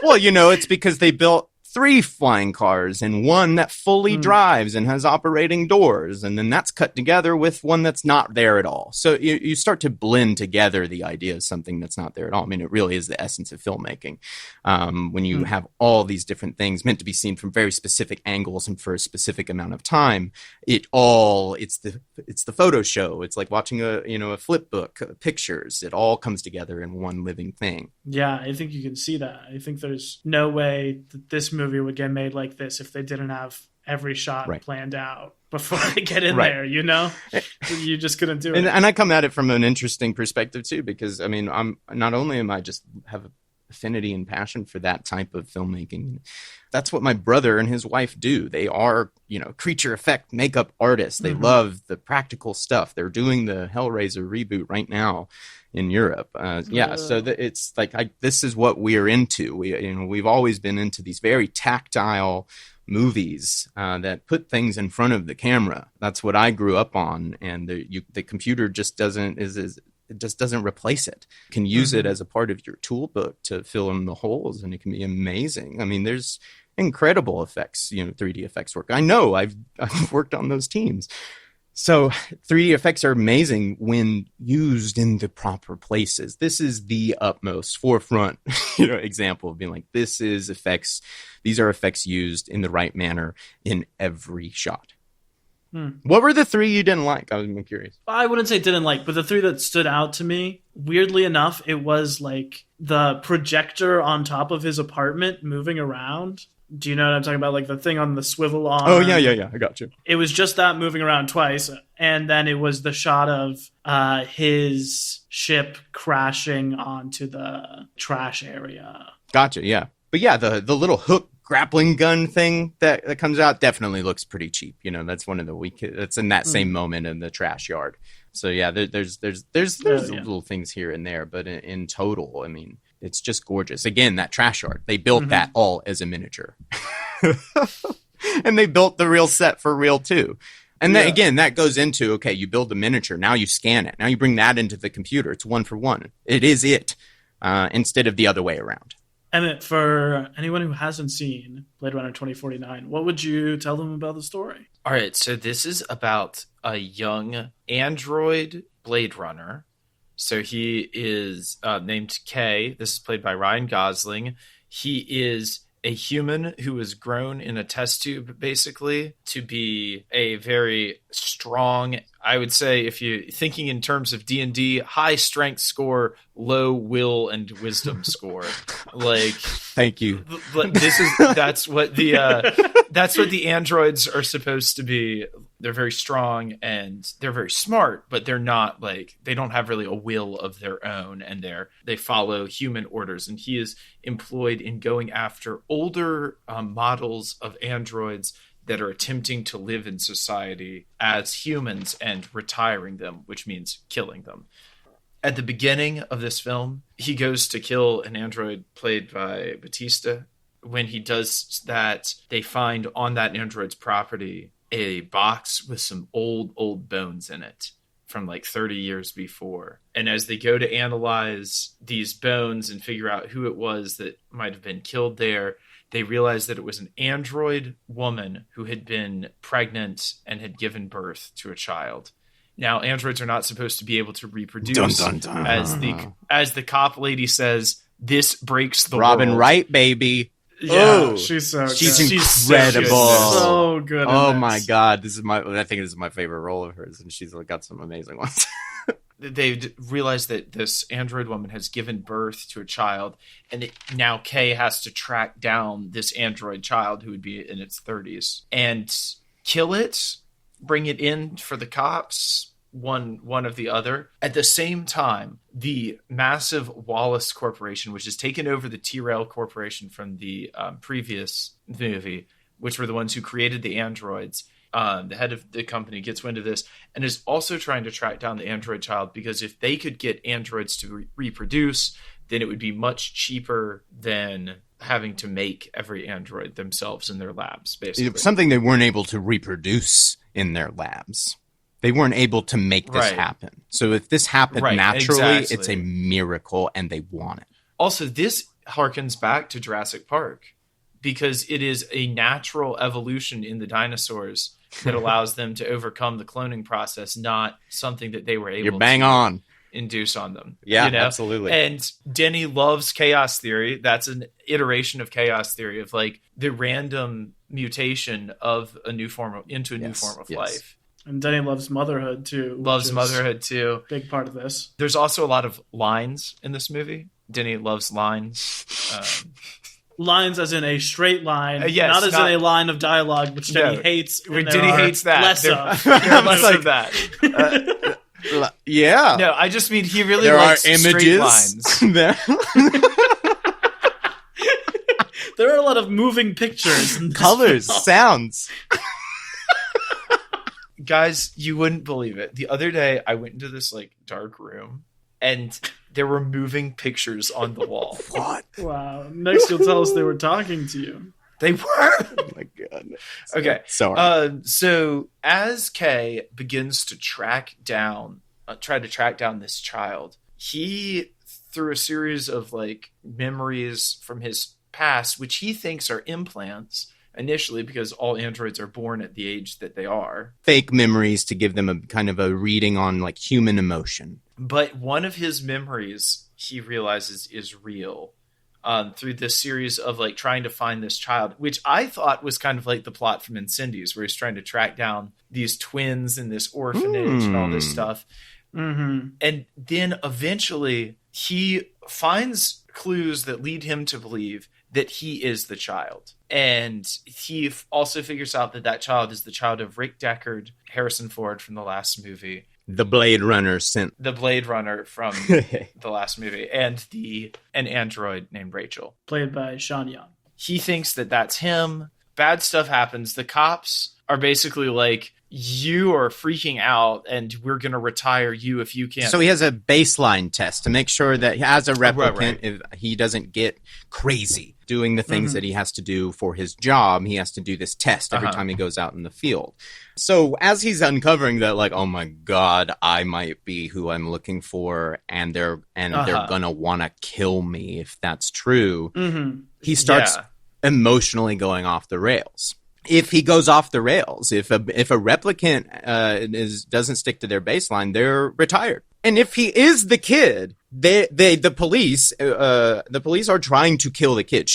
Well, it's because they built 3 flying cars and one that fully drives and has operating doors. And then that's cut together with one that's not there at all. So you start to blend together the idea of something that's not there at all. I mean, it really is the essence of filmmaking. When you have all these different things meant to be seen from very specific angles and for a specific amount of time, it's the photo show. It's like watching a flip book, pictures. It all comes together in one living thing. Yeah, I think you can see that. I think there's no way that this movie would get made like this if they didn't have every shot planned out before they get in there, You just couldn't do it. And I come at it from an interesting perspective too, because I mean, I'm not only am I just have affinity and passion for that type of filmmaking. That's what my brother and his wife do. They are, creature effect makeup artists. They love the practical stuff. They're doing the Hellraiser reboot right now in Europe. So it's like this is what we're into. We've always been into these very tactile movies that put things in front of the camera. That's what I grew up on, and the computer just doesn't replace it. You can use it as a part of your toolbook to fill in the holes, and it can be amazing. I mean, there's incredible effects, 3D effects work. I know I've worked on those teams. So 3D effects are amazing when used in the proper places. This is the utmost forefront, example of being like, these are effects used in the right manner in every shot. What were the 3 you didn't like? I was curious. I wouldn't say didn't like, but the 3 that stood out to me, weirdly enough, it was like the projector on top of his apartment moving around. Do you know what I'm talking about? Like the thing on the swivel arm. Oh, yeah. I got you. It was just that moving around twice. And then it was the shot of his ship crashing onto the trash area. Gotcha, yeah. But yeah, the little hook grappling gun thing that comes out definitely looks pretty cheap. That's one of the that's in that same moment in the trash yard. So yeah, there's little things here and there, but in total, I mean, it's just gorgeous. Again, that trash yard, they built that all as a miniature. And they built the real set for real too. And then again, that goes into, okay, you build the miniature, now you scan it. Now you bring that into the computer. It's 1 for 1. It is instead of the other way around. Emmett, for anyone who hasn't seen Blade Runner 2049, what would you tell them about the story? All right, so this is about a young android Blade Runner. So he is named Kay. This is played by Ryan Gosling. He is a human who was grown in a test tube, basically, to be a very strong, I would say, if you're thinking in terms of D&D, high strength score, low will and wisdom score. Like, thank you. That's what the androids are supposed to be. They're very strong and they're very smart, but they're not they don't have really a will of their own, and they follow human orders. And he is employed in going after older models of androids that are attempting to live in society as humans and retiring them, which means killing them. At the beginning of this film, he goes to kill an android played by Batista. When he does that, they find on that android's property a box with some old bones in it from 30 years before. And as they go to analyze these bones and figure out who it was that might have been killed there, they realized that it was an android woman who had been pregnant and had given birth to a child. Now, androids are not supposed to be able to reproduce. Dun, dun, dun. As the cop lady says, this breaks the Robin world. Wright, baby. Yeah, she's so good. She's She's incredible. so good. Oh my God, I think this is my favorite role of hers, and she's got some amazing ones. They've realized that this android woman has given birth to a child, and now Kay has to track down this android child who would be in its 30s and kill it, bring it in for the cops, one of the other. At the same time, the massive Wallace Corporation, which has taken over the T-Rail Corporation from the previous movie, which were the ones who created the androids, the head of the company gets wind of this and is also trying to track down the android child, because if they could get androids to reproduce, then it would be much cheaper than having to make every android themselves in their labs, basically. Something they weren't able to reproduce in their labs. They weren't able to make this happen. So if this happened naturally, it's a miracle, and they want it. Also, this harkens back to Jurassic Park, because it is a natural evolution in the dinosaurs that allows them to overcome the cloning process, not something that they were able to induce on them. Yeah, absolutely. And Denny loves chaos theory. That's an iteration of chaos theory of the random mutation of a new form into a new form of life. And Denny loves motherhood too. Big part of this. There's also a lot of lines in this movie. Denny loves lines. Lines as in a straight line, yes, not as in a line of dialogue, which Denny hates. Denny hates that. Less of. Less of that. Yeah. No, I just mean he really likes there are images. straight lines. a lot of moving pictures. In this Colors, film. sounds. Guys, you wouldn't believe it. The other day, I went into this like dark room, and there were moving pictures on the wall. What? Wow. Next, you'll tell us they were talking to you. They were. Oh my god. Okay. Sorry. So as Kay begins to try to track down this child, he, through a series of like memories from his past, which he thinks are implants initially, because all androids are born at the age that they are. Fake memories to give them a kind of a reading on like human emotion. But one of his memories he realizes is real. Through this series of like trying to find this child, which I thought was kind of like the plot from Incendies, where he's trying to track down these twins in this orphanage and all this stuff. Mm-hmm. And then eventually he finds clues that lead him to believe that he is the child. And he also figures out that that child is the child of Rick Deckard, Harrison Ford from the last movie, The Blade Runner sent. the Blade Runner from the last movie, and an android named Rachel. Played by Sean Young. He thinks that that's him. Bad stuff happens. The cops are basically like, you are freaking out and we're going to retire you if you can't. So he has a baseline test to make sure that as a replicant, Right. if he doesn't get crazy doing the things that he has to do for his job, he has to do this test every time he goes out in the field. So as he's uncovering that, like, oh my God, I might be who I'm looking for, and they're gonna want to kill me if that's true. Mm-hmm. He starts emotionally going off the rails. If he goes off the rails, if a replicant doesn't stick to their baseline, they're retired. And if he is the kid, the police are trying to kill the kid.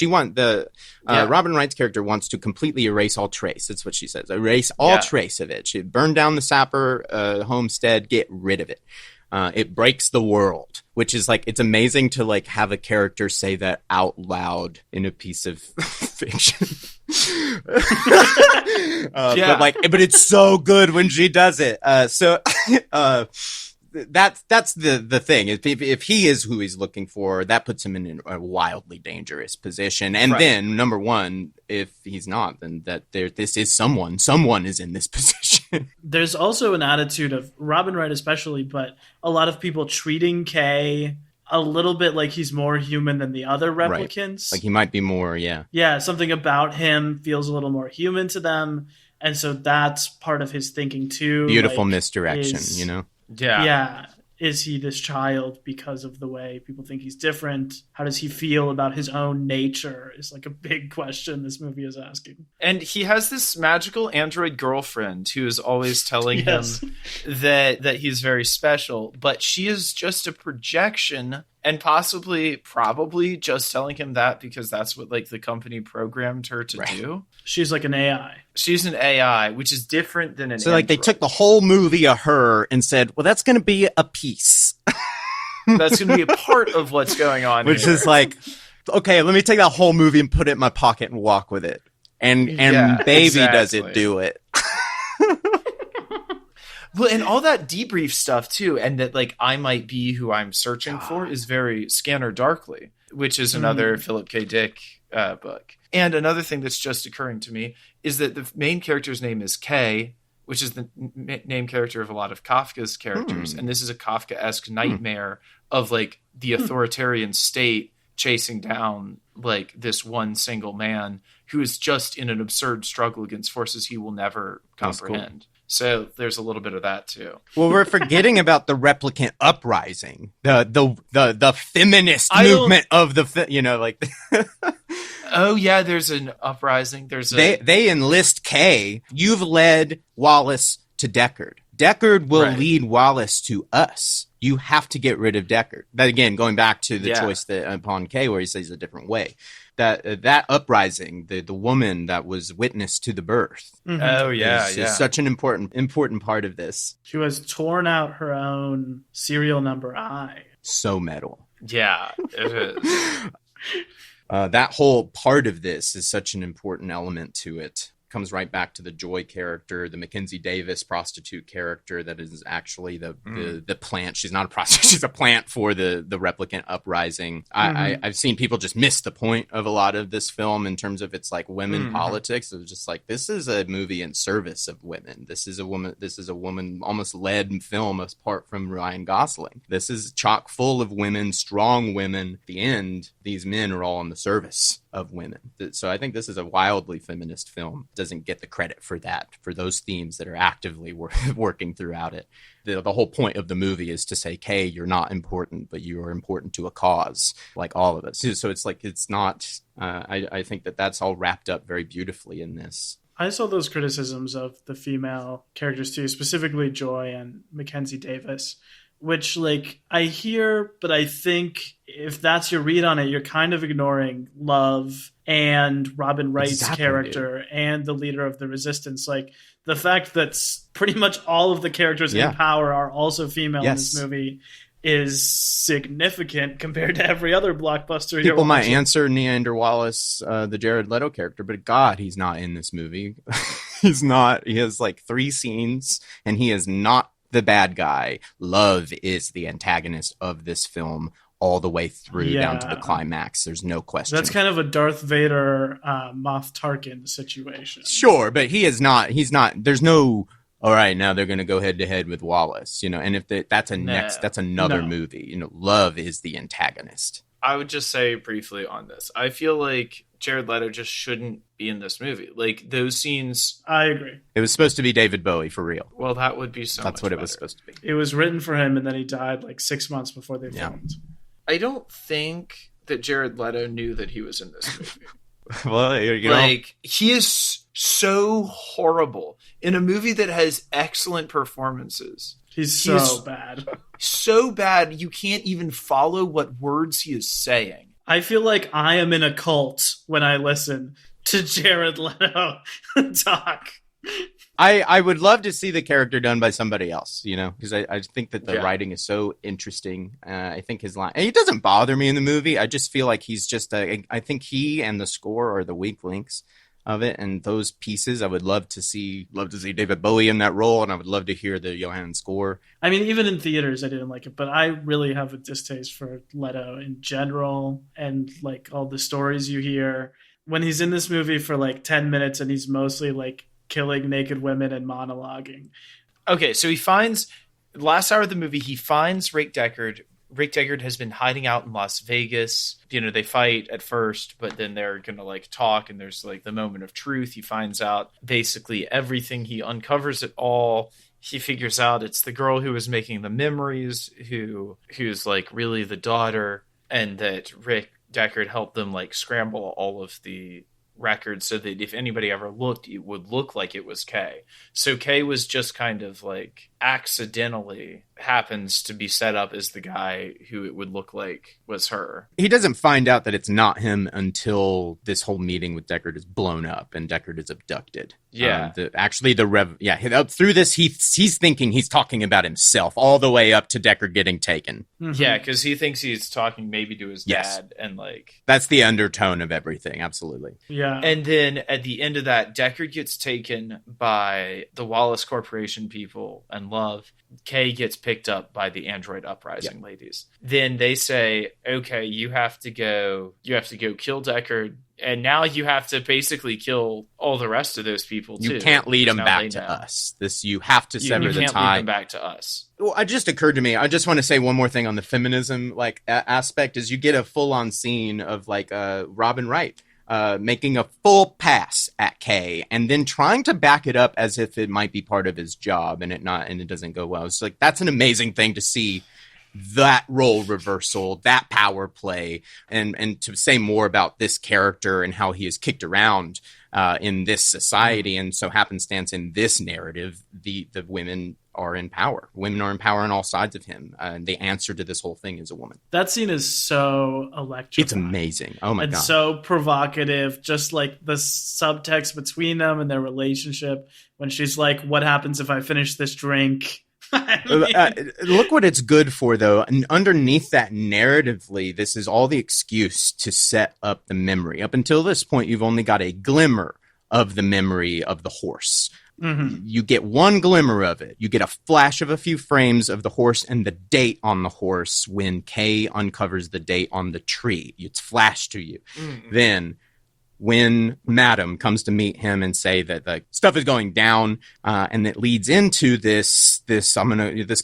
Robin Wright's character wants to completely erase all trace. That's what she says. Erase all trace of it. She burn down the Sapper homestead, get rid of it. It breaks the world, which is like, it's amazing to like have a character say that out loud in a piece of fiction. But it's so good when she does it. That's the thing. If he is who he's looking for, that puts him in a wildly dangerous position. And then, number one, if he's not, then this is someone is in this position. There's also an attitude of Robin Wright especially, but a lot of people treating Kay a little bit like he's more human than the other replicants. Like he might be more, Yeah, something about him feels a little more human to them. And so that's part of his thinking too. Beautiful like, misdirection, you know? Yeah. Is he this child because of the way people think he's different? How does he feel about his own nature is like a big question this movie is asking. And he has this magical android girlfriend who is always telling him that he's very special, but she is just a projection, and probably just telling him that because that's what like the company programmed her to do. She's like an AI. She's an AI, which is different than an So like they android. took the whole movie of her and said, well, that's going to be a piece. That's going to be a part of what's going on Which here. is like, okay, let me take that whole movie and put it in my pocket and walk with it. And baby, does it do it. Well, and all that debrief stuff too, and that like I might be who I'm searching for is very Scanner Darkly, which is another Philip K. Dick book. And another thing that's just occurring to me is that the main character's name is Kay, which is the name character of a lot of Kafka's characters, and this is a Kafka-esque nightmare of like the authoritarian state chasing down like this one single man who is just in an absurd struggle against forces he will never comprehend. Cool. So there's a little bit of that too. Well, we're forgetting about the replicant uprising, the feminist movement of like. Oh yeah, there's an uprising. They enlist Kay. You've led Wallace to Deckard. Deckard will lead Wallace to us. You have to get rid of Deckard. That again, going back to the choice that upon Kay, where he says a different way. That uprising, the woman that was witness to the birth. Mm-hmm. Oh yeah, is such an important part of this. She was torn out her own serial number I. So metal. Yeah, it is. That whole part of this is such an important element to it. comes right back to the Joy character, the Mackenzie Davis prostitute character that is actually the plant. She's not a prostitute; she's a plant for the replicant uprising. I've seen people just miss the point of a lot of this film in terms of its like women politics. It was just like, this is a movie in service of women. This is a woman almost led film apart from Ryan Gosling. This is chock full of women, strong women. At the end, these men are all in the service of women. So I think this is a wildly feminist film. It doesn't get the credit for that, for those themes that are actively working throughout it. The whole point of the movie is to say, Kay, you're not important, but you are important to a cause, like all of us. So it's like, it's not, I think that's all wrapped up very beautifully in this. I saw those criticisms of the female characters too, specifically Joy and Mackenzie Davis, which like I hear, but I think if that's your read on it, you're kind of ignoring Love and Robin Wright's character and the leader of the resistance. Like the fact that pretty much all of the characters in power are also female in this movie is significant compared to every other blockbuster. People might answer Neander Wallace, the Jared Leto character, but God, he's not in this movie. He's not. He has like 3 scenes, and he is not the bad guy. Love is the antagonist of this film all the way through down to the climax. There's no question. That's kind of a Darth Vader, Moff Tarkin situation. Sure, but he's not. There's no, all right, now they're going to go head to head with Wallace, and if that's another movie, Love is the antagonist. I would just say briefly on this, I feel like Jared Leto just shouldn't be in this movie. Like those scenes. I agree. It was supposed to be David Bowie for real. Well, that would be so That's what better. It was supposed to be. It was written for him, and then he died like 6 months before they filmed. I don't think that Jared Leto knew that he was in this movie. Well, like he is so horrible in a movie that has excellent performances. He's so bad. So bad you can't even follow what words he is saying. I feel like I am in a cult when I listen to Jared Leto talk. I would love to see the character done by somebody else, because I think that the writing is so interesting. I think his line, and he doesn't bother me in the movie. I just feel like he's just I think he and the score are the weak links of it, and those pieces I would love to see David Bowie in that role, and I would love to hear the Johann score. I mean, even in theaters I didn't like it, but I really have a distaste for Leto in general, and like all the stories you hear when he's in this movie for like 10 minutes and he's mostly like killing naked women and monologuing. Okay, so he finds last hour of the movie, he finds Rick Deckard. Rick Deckard has been hiding out in Las Vegas. They fight at first, but then they're going to like talk, and there's like the moment of truth. He finds out basically everything. He uncovers it all. He figures out it's the girl who was making the memories, who's like really the daughter, and that Rick Deckard helped them like scramble all of the records so that if anybody ever looked, it would look like it was Kay. So Kay was just kind of like accidentally happens to be set up as the guy who it would look like was her. He doesn't find out that it's not him until this whole meeting with Deckard is blown up and Deckard is abducted. Yeah. Up through this, he's thinking he's talking about himself all the way up to Deckard getting taken. Mm-hmm. Yeah, because he thinks he's talking maybe to his dad, and like that's the undertone of everything. Absolutely. Yeah. And then at the end of that, Deckard gets taken by the Wallace Corporation people and Love. Kay gets picked up by the Android Uprising ladies. Then they say, okay, you have to go kill Deckard. And now you have to basically kill all the rest of those people too. You can't lead them back to us. You have to sever the tie. You can't lead them back to us. Well, it just occurred to me. I just want to say one more thing on the feminism aspect. Is you get a full on scene of Robin Wright making a full pass at Kay and then trying to back it up as if it might be part of his job, and it doesn't go well. It's like that's an amazing thing to see. That role reversal, that power play, and to say more about this character and how he is kicked around in this society, and so happenstance in this narrative, the women are in power. Women are in power on all sides of him. The answer to this whole thing is a woman. That scene is so electric. It's amazing. Oh my God. It's so provocative. Just like the subtext between them and their relationship. When she's like, "What happens if I finish this drink?" Look what it's good for, though. And underneath that, narratively, this is all the excuse to set up the memory. Up until this point, you've only got a glimmer of the memory of the horse. Mm-hmm. You get one glimmer of it. You get a flash of a few frames of the horse and the date on the horse when Kay uncovers the date on the tree. It's flashed to you. Mm. Then when Madam comes to meet him and say that the stuff is going down, and it leads into this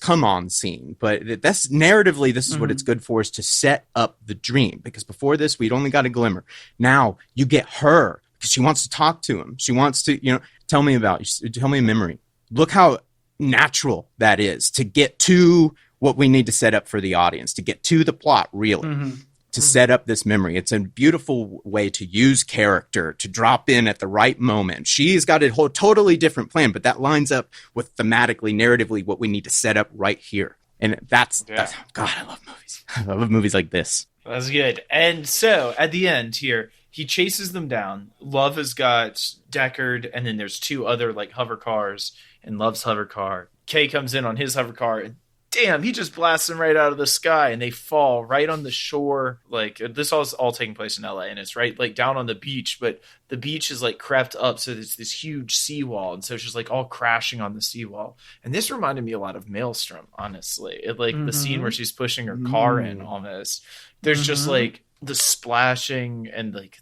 come on scene. But that's narratively, this is what it's good for, is to set up the dream. Because before this, we'd only got a glimmer. Now you get her because she wants to talk to him. She wants to, tell me a memory. Look how natural that is to get to what we need to set up for the audience, to get to the plot, really. Mm-hmm. To set up this memory. It's a beautiful way to use character, to drop in at the right moment. She's got a whole totally different plan, but that lines up with thematically, narratively, what we need to set up right here. And that's God, I love movies. I love movies like this. That's good. And so at the end here, he chases them down. Love has got Deckard, and then there's two other like hover cars in Love's hover car. Kay comes in on his hover car, and damn, he just blasts them right out of the sky, and they fall right on the shore. Like, this all taking place in LA, and it's right like down on the beach, but the beach is like crept up, so it's this huge seawall, and so it's just like all crashing on the seawall. And this reminded me a lot of Maelstrom, honestly. It like the scene where she's pushing her car in almost. There's just like the splashing, and like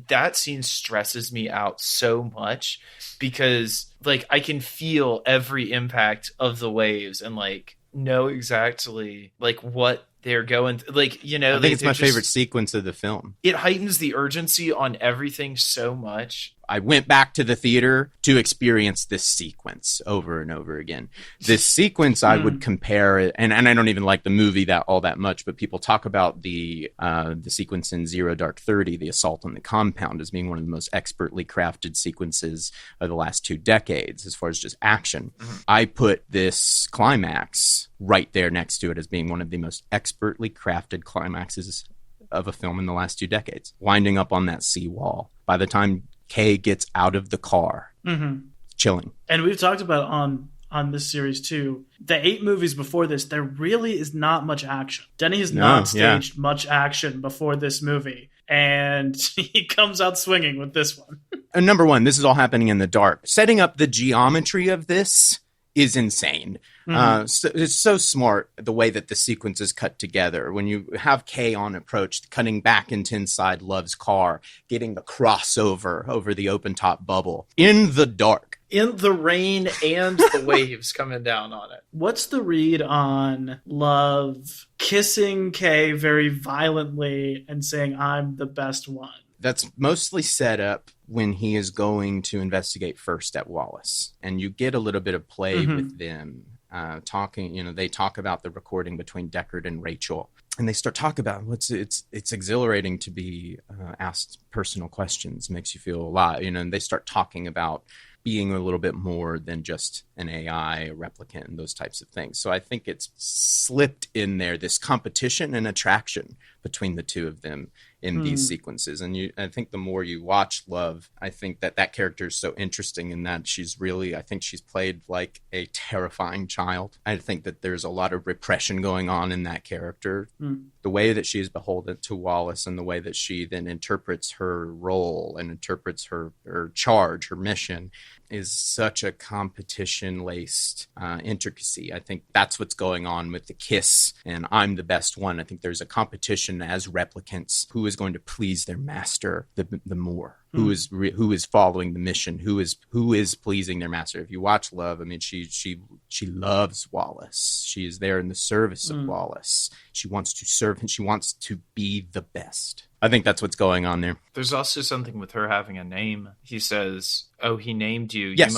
that scene stresses me out so much because like I can feel every impact of the waves and like know exactly like what they're going like, I think it's my favorite sequence of the film. It heightens the urgency on everything so much. I went back to the theater to experience this sequence over and over again. This sequence I would compare, and I don't even like the movie all that much, but people talk about the sequence in Zero Dark 30, the assault on the compound, as being one of the most expertly crafted sequences of the last 2 decades as far as just action. I put this climax right there next to it as being one of the most expertly crafted climaxes of a film in the last 2 decades. Winding up on that seawall. By the time Kay gets out of the car, chilling. And we've talked about on this series too, the 8 movies before this, there really is not much action. Denny has not staged much action before this movie, and he comes out swinging with this one. And number one, this is all happening in the dark. Setting up the geometry of this is insane. So it's so smart the way that the sequence is cut together. When you have Kay on approach, cutting back into inside Love's car, getting the crossover over the open top bubble in the dark. In the rain and the waves coming down on it. What's the read on Love kissing Kay very violently and saying, "I'm the best one"? That's mostly set up when he is going to investigate first at Wallace. And you get a little bit of play with them talking. They talk about the recording between Deckard and Rachel. And they start talking about it's exhilarating to be asked personal questions, makes you feel alive. And they start talking about being a little bit more than just an AI, a replicant, and those types of things. So I think it's slipped in there, this competition and attraction between the two of them in these sequences. And I think the more you watch Love, I think that character is so interesting in that I think she's played like a terrifying child. I think that there's a lot of repression going on in that character. The way that she is beholden to Wallace and the way that she then interprets her role and interprets her charge, her mission, is such a competition-laced intricacy. I think that's what's going on with the kiss and I'm the best one. I think there's a competition as replicants. Who is going to please their master the more? Who is following the mission? Who is pleasing their master? If you watch Love, I mean, she loves Wallace. She is there in the service of Wallace. She wants to serve him. She wants to be the best. I think that's what's going on there. There's also something with her having a name. He says, "Oh, he named you. Yes.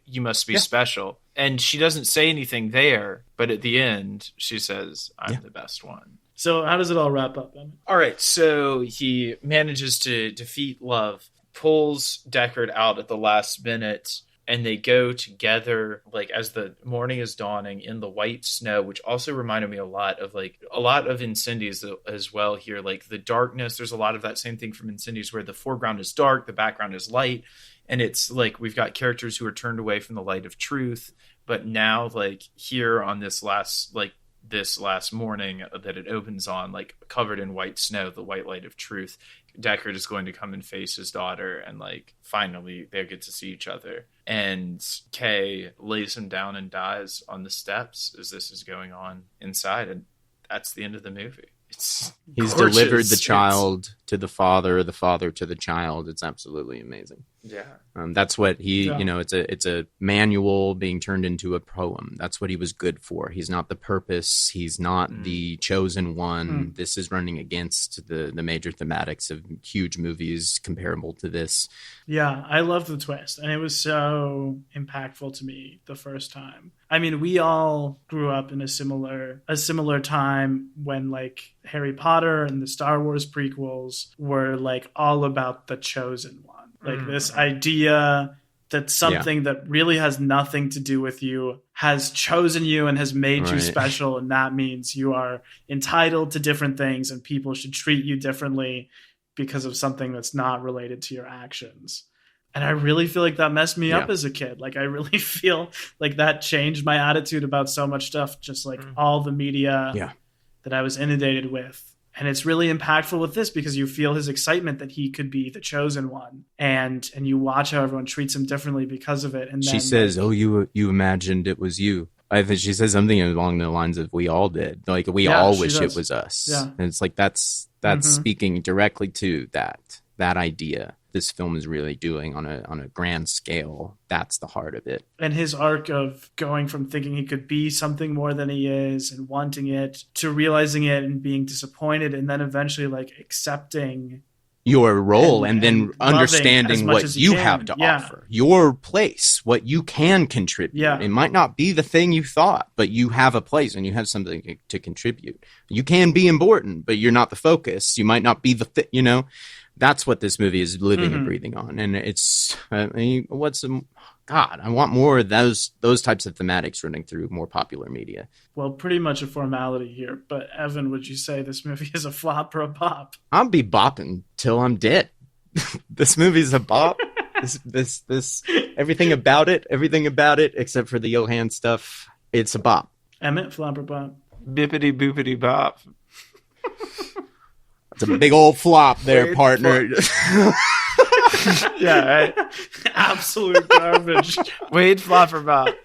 You must be special." And she doesn't say anything there, but at the end, she says, "I'm the best one." So how does it all wrap up, then? All right, so he manages to defeat Love, pulls Deckard out at the last minute, and they go together like as the morning is dawning in the white snow, which also reminded me a lot of Incendies as well here. Like the darkness, there's a lot of that same thing from Incendies where the foreground is dark, the background is light, and it's like we've got characters who are turned away from the light of truth, but now like here on this last morning that it opens on, like covered in white snow, the white light of truth, Deckard is going to come and face his daughter, and like finally they get to see each other. And Kay lays him down and dies on the steps as this is going on inside, and that's the end of the movie. He's gorgeous. delivered the child to the father to the child. It's absolutely amazing. Yeah. That's what he, it's a manual being turned into a poem. That's what he was good for. He's not the purpose. He's not the chosen one. This is running against the major thematics of huge movies comparable to this. Yeah, I love the twist, and it was so impactful to me the first time. I mean, we all grew up in a similar time when like Harry Potter and the Star Wars prequels were like all about the chosen one. Like this idea that something that really has nothing to do with you has chosen you and has made you special, and that means you are entitled to different things and people should treat you differently because of something that's not related to your actions. And I really feel like that messed me up as a kid. Like I really feel like that changed my attitude about so much stuff, just like all the media that I was inundated with. And it's really impactful with this because you feel his excitement that he could be the chosen one, and you watch how everyone treats him differently because of it. And then, she says, "Oh, you imagined it was you." I think she says something along the lines of, "We all did. Like we all wish it was us." Yeah. And it's like that's speaking directly to that idea. This film is really doing on a grand scale. That's the heart of it. And his arc of going from thinking he could be something more than he is and wanting it to realizing it and being disappointed, and then eventually like accepting your role and then understanding what you have to offer, your place, what you can contribute. Yeah. It might not be the thing you thought, but you have a place and you have something to contribute. You can be important, but you're not the focus. You might not be the That's what this movie is living and breathing on. And it's, I want more of those types of thematics running through more popular media. Well, pretty much a formality here. But Evan, would you say this movie is a flop or a bop? I'll be bopping till I'm dead. This movie's a bop. this everything about it, except for the Johan stuff, it's a bop. Emmett, flop or bop? Bippity boopity bop. It's a big old flop there, partner. Yeah, right. Absolute garbage. Wade, flop or bop?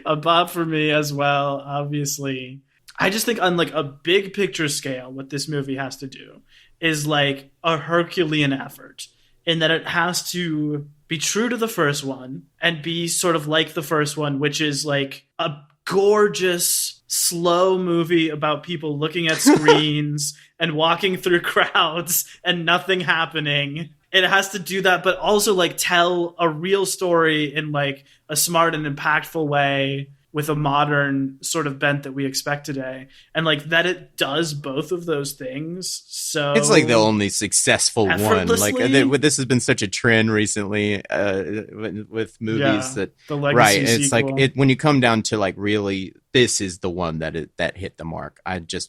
A bop for me as well, obviously. I just think on like a big picture scale, what this movie has to do is like a Herculean effort in that it has to be true to the first one and be sort of like the first one, which is like a gorgeous, slow movie about people looking at screens and walking through crowds and nothing happening. It has to do that, but also like tell a real story in like a smart and impactful way with a modern sort of bent that we expect today. And like that it does both of those things. So it's like the only successful one. Like this has been such a trend recently with movies that the legacy it's sequel. like when you come down to like really this is the one that hit the mark.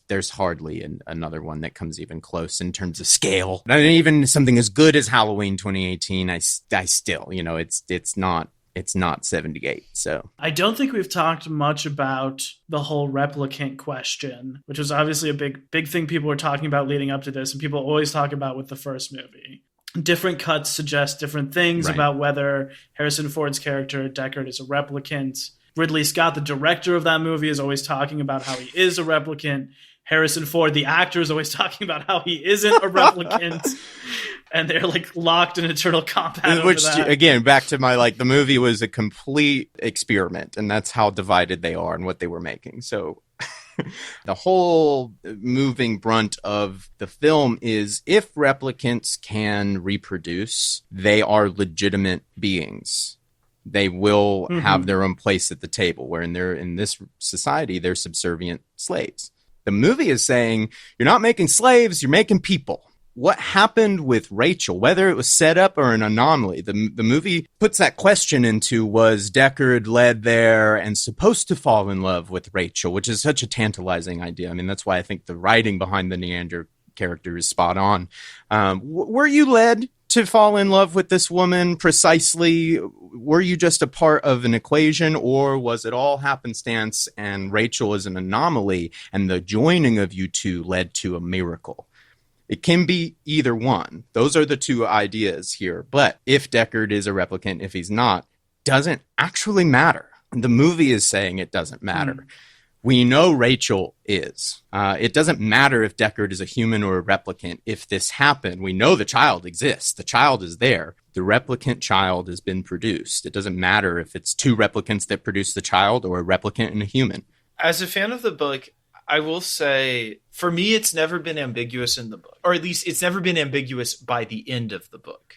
There's hardly another one that comes even close in terms of scale. And even something as good as Halloween 2018, I still, it's not 78. So I don't think we've talked much about the whole replicant question, which was obviously a big thing people were talking about leading up to this, and people always talk about with the first movie. Different cuts suggest different things about whether Harrison Ford's character Deckard is a replicant. Ridley Scott, the director of that movie, is always talking about how he is a replicant. Harrison Ford, the actor, is always talking about how he isn't a replicant. And they're like locked in eternal combat. Which, again, back to my the movie was a complete experiment, and that's how divided they are and what they were making. So the whole moving brunt of the film is if replicants can reproduce, they are legitimate beings. They will have their own place at the table, where in this society, they're subservient slaves. The movie is saying, you're not making slaves, you're making people. What happened with Rachel, whether it was set up or an anomaly, the movie puts that question into, was Deckard led there and supposed to fall in love with Rachel, which is such a tantalizing idea. I mean, that's why I think the writing behind the Neander character is spot on. Were you led to fall in love with this woman precisely? Were you just a part of an equation, or was it all happenstance and Rachel is an anomaly and the joining of you two led to a miracle? It can be either one. Those are the two ideas here. But if Deckard is a replicant, if he's not, doesn't actually matter. The movie is saying it doesn't matter. We know Rachel is. It doesn't matter if Deckard is a human or a replicant. If this happened, we know the child exists. The child is there. The replicant child has been produced. It doesn't matter if it's two replicants that produce the child or a replicant and a human. As a fan of the book, I will say, for me, it's never been ambiguous in the book, or at least it's never been ambiguous by the end of the book.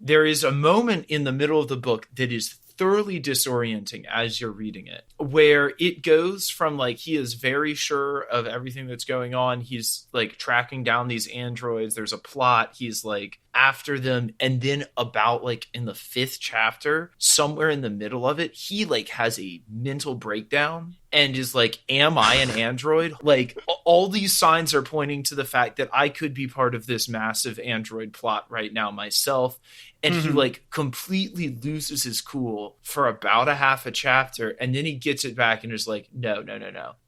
There is a moment in the middle of the book that is thoroughly disorienting as you're reading it, where it goes from like he is very sure of everything that's going on. He's like tracking down these androids. There's a plot. He's like after them. And then about like in the 5th chapter, somewhere in the middle of it, he like has a mental breakdown and is like, am I an android? Like all these signs are pointing to the fact that I could be part of this massive android plot right now myself. And he like completely loses his cool for about a half a chapter. And then he gets it back and is like, no.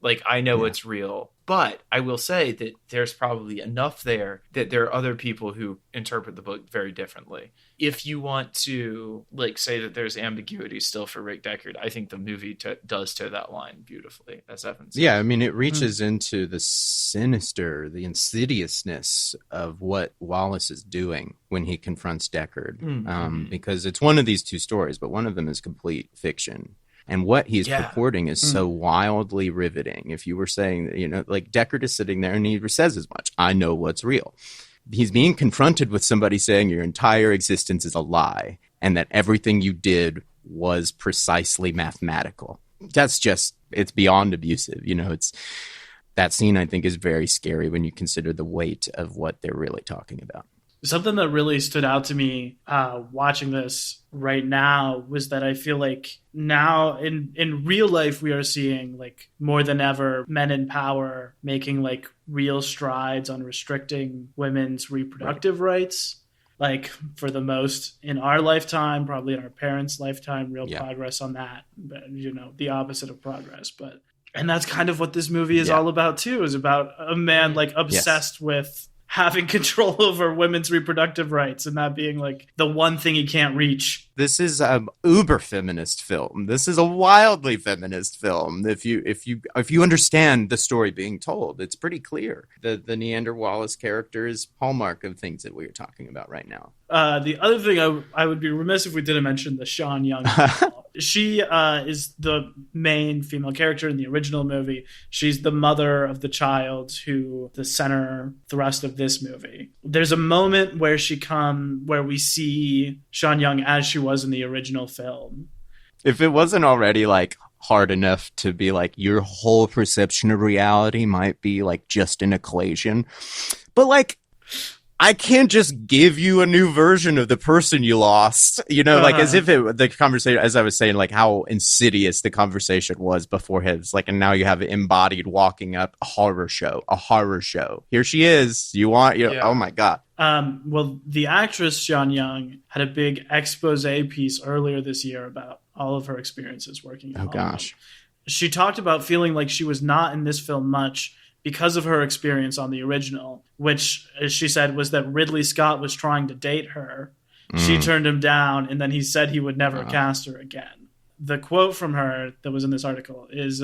Like, I know it's real. But I will say that there's probably enough there that there are other people who interpret the book very differently. If you want to like say that there's ambiguity still for Rick Deckard, I think the movie does toe that line beautifully, as Evan said. Yeah, I mean, it reaches into the sinister, the insidiousness of what Wallace is doing when he confronts Deckard. Because it's one of these two stories, but one of them is complete fiction. And what he's purporting is so wildly riveting. If you were saying that, you know, like Deckard is sitting there and he says as much, I know what's real. He's being confronted with somebody saying your entire existence is a lie and that everything you did was precisely mathematical. That's just, it's beyond abusive. You know, it's that scene, I think, is very scary when you consider the weight of what they're really talking about. Something that really stood out to me watching this right now was that I feel like now in real life we are seeing like more than ever men in power making like real strides on restricting women's reproductive rights. Like for the most in our lifetime, probably in our parents' lifetime, real progress on that. But, you know, the opposite of progress. And that's kind of what this movie is all about too, is about a man like obsessed with having control over women's reproductive rights and that being like the one thing he can't reach. This is an uber feminist film. This is a wildly feminist film. If you understand the story being told, it's pretty clear. The Neander Wallace character is hallmark of things that we're talking about right now. The other thing I would be remiss if we didn't mention the Sean Young. She is the main female character in the original movie. She's the mother of the child who the center thrust of this movie. There's a moment where where we see Sean Young as she was in the original film. If it wasn't already like hard enough to be like your whole perception of reality might be like just an equation, but like I can't just give you a new version of the person you lost, you know, like as if the conversation, as I was saying, like how insidious the conversation was before his, like, and now you have it embodied walking up a horror show. Here she is. Oh my God. Well, the actress Sean Young had a big expose piece earlier this year about all of her experiences working in Hollywood. Gosh. She talked about feeling like she was not in this film much because of her experience on the original, which, as she said, was that Ridley Scott was trying to date her. She turned him down, and then he said he would never cast her again. The quote from her that was in this article is,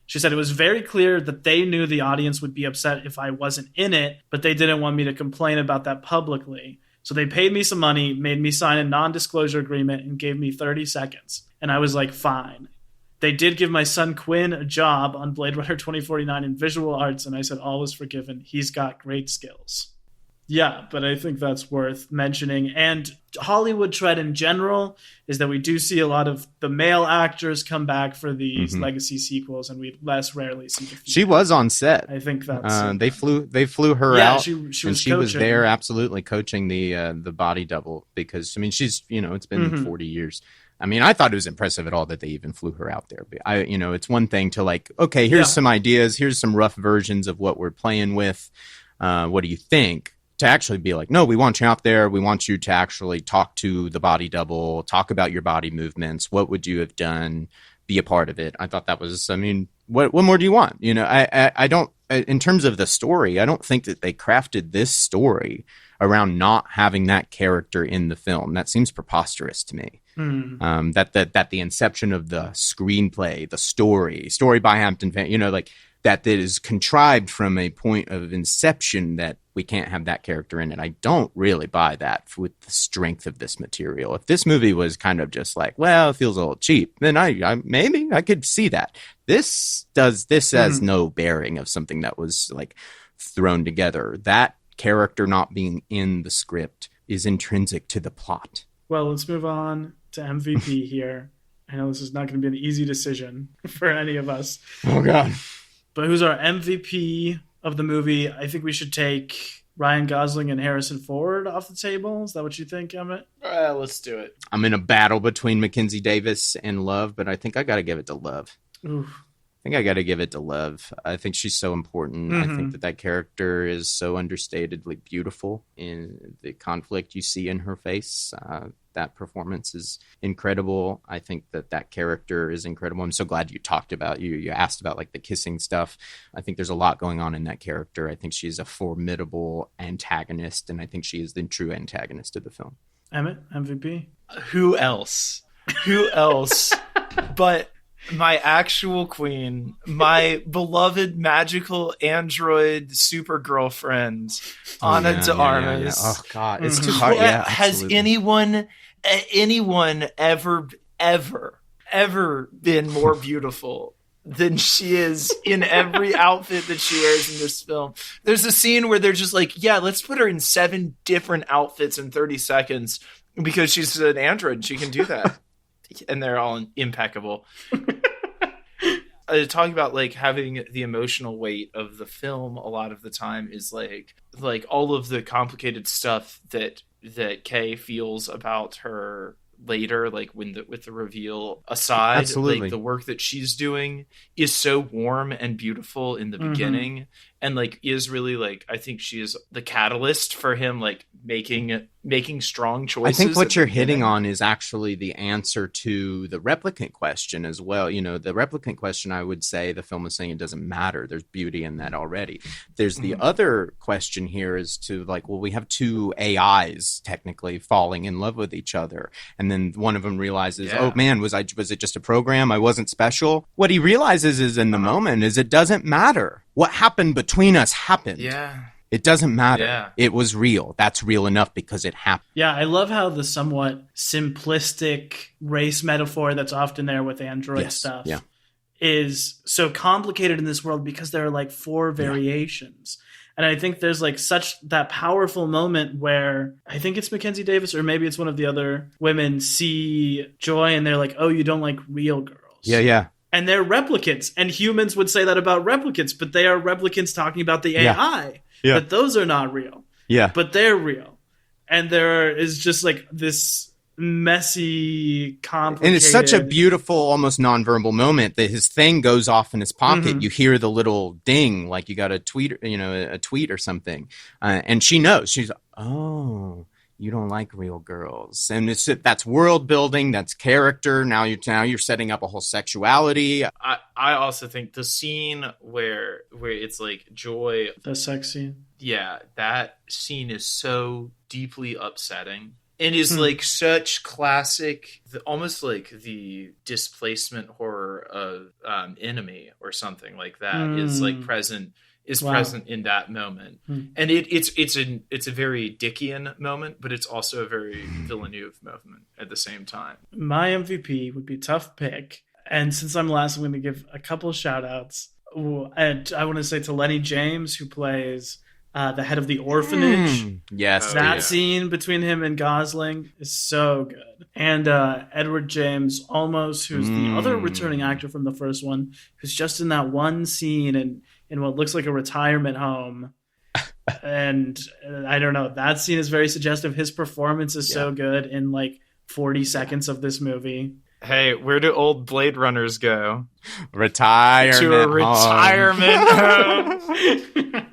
she said, it was very clear that they knew the audience would be upset if I wasn't in it, but they didn't want me to complain about that publicly. So they paid me some money, made me sign a non-disclosure agreement, and gave me 30 seconds. And I was like, fine. They did give my son Quinn a job on Blade Runner 2049 in visual arts, and I said all was forgiven. He's got great skills. Yeah, but I think that's worth mentioning. And Hollywood trend in general is that we do see a lot of the male actors come back for these legacy sequels, and we less rarely see the female. She was on set. I think that's they flew her out. She was was there absolutely coaching the body double because I mean she's, you know, it's been 40 years. I mean, I thought it was impressive at all that they even flew her out there. But it's one thing to like, okay, here's some ideas, here's some rough versions of what we're playing with. What do you think? To actually be like, no, we want you out there. We want you to actually talk to the body double, talk about your body movements. What would you have done? be a part of it. I thought that was, I mean, what more do you want? You know, I don't, in terms of the story, I don't think that they crafted this story around not having that character in the film. That seems preposterous to me. That the inception of the screenplay, the story by Hampton Fanning, you know, like that is contrived from a point of inception that we can't have that character in it. I don't really buy that with the strength of this material. If this movie was kind of just like, well, it feels a little cheap, then I maybe I could see that. This has no bearing of something that was like thrown together. That character not being in the script is intrinsic to the plot. Well, let's move on to MVP here. I know this is not going to be an easy decision for any of us. Oh, God. But who's our MVP of the movie? I think we should take Ryan Gosling and Harrison Ford off the table. Is that what you think, Emmett? Let's do it. I'm in a battle between Mackenzie Davis and Love, but I think I got to give it to Love. Oof. I think I got to give it to Love. I think she's so important. I think that character is so understatedly beautiful in the conflict you see in her face. That performance is incredible. I think that character is incredible. I'm so glad you talked about, you asked about like the kissing stuff. I think there's a lot going on in that character. I think she's a formidable antagonist, and I think she is the true antagonist of the film. Emmett, MVP? Who else? But my actual queen, my beloved magical android super girlfriend, Ana de Armas. Yeah. Oh, God. It's too hard. Yeah, has anyone ever been more beautiful than she is in every outfit that she wears in this film? There's a scene where they're just like, yeah, let's put her in 7 different outfits in 30 seconds because she's an android and she can do that. And they're all impeccable. Talking about like having the emotional weight of the film a lot of the time is like all of the complicated stuff that Kay feels about her later, like with the reveal aside. Absolutely. Like the work that she's doing is so warm and beautiful in the beginning, and like is really like, I think she is the catalyst for him like making strong choices. I think what you're hitting on is actually the answer to the replicant question as well. You know, the replicant question, I would say the film is saying it doesn't matter. There's beauty in that already. There's the other question here is to like, well, we have 2 AIs technically falling in love with each other. And then one of them realizes, oh man, was it just a program? I wasn't special. What he realizes is in the moment is it doesn't matter. What happened between us happened. Yeah. It doesn't matter. Yeah. It was real. That's real enough because it happened. Yeah, I love how the somewhat simplistic race metaphor that's often there with android stuff is so complicated in this world because there are like 4 variations. And I think there's like such that powerful moment where I think it's Mackenzie Davis or maybe it's one of the other women see Joy and they're like, oh, you don't like real girls. Yeah. And they're replicants. And humans would say that about replicants, but they are replicants talking about the AI. Yeah. But those are not real. Yeah. But they're real. And there is just like this messy, complicated... And it's such a beautiful, almost nonverbal moment that his thing goes off in his pocket. You hear the little ding, like you got a tweet, a tweet or something. And she knows. She's, oh... You don't like real girls, and that's world building, that's character. Now you're setting up a whole sexuality. I also think the scene where it's like Joy, the sex scene. Yeah, that scene is so deeply upsetting. And is like such classic, almost like the displacement horror of Enemy or something like that is like present. Present in that moment, and it's a very Dickian moment, but it's also a very Villeneuve moment at the same time. My MVP would be tough pick, and since I'm last, I'm going to give a couple shout outs. And I want to say to Lenny James, who plays the head of the orphanage. Yes, that scene between him and Gosling is so good. And Edward James Olmos, who's the other returning actor from the first one, who's just in that one scene in what looks like a retirement home. And I don't know, that scene is very suggestive. His performance is so good in like 40 seconds of this movie. Hey, where do old Blade Runners go? Retirement to a retirement home.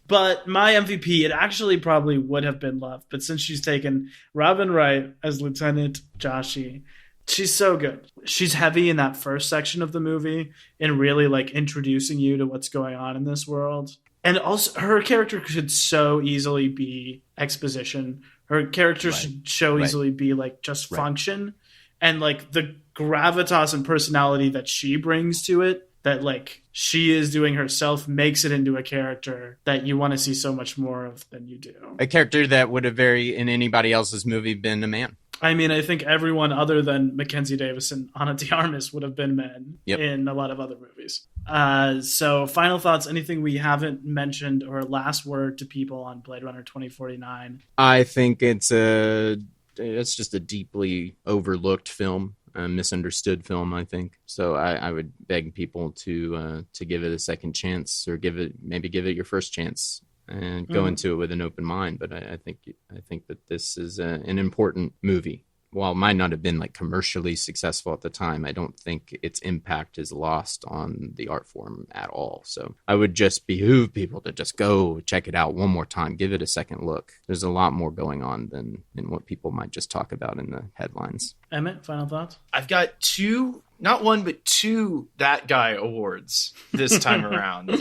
But my MVP, it actually probably would have been Love. But since she's taken Robin Wright as Lieutenant Joshi, She's so good. She's heavy in that first section of the movie and really like introducing you to what's going on in this world. And also, her character could so easily be exposition. Her character should so easily be like just function. And like the gravitas and personality that she brings to it, that like she is doing herself, makes it into a character that you want to see so much more of than you do. A character that would have in anybody else's movie been a man. I mean, I think everyone other than Mackenzie Davis and Ana de Armas would have been men in a lot of other movies. So final thoughts, anything we haven't mentioned, or last word to people on Blade Runner 2049? I think it's just a deeply overlooked film, a misunderstood film, I think. So I would beg people to give it a second chance, or give it your first chance, and go into it with an open mind. But I think that this is an important movie. While it might not have been like commercially successful at the time, I don't think its impact is lost on the art form at all. So I would just behoove people to just go check it out one more time, give it a second look. There's a lot more going on than what people might just talk about in the headlines. Emmett, final thoughts? I've got not one, but two That Guy awards this time around.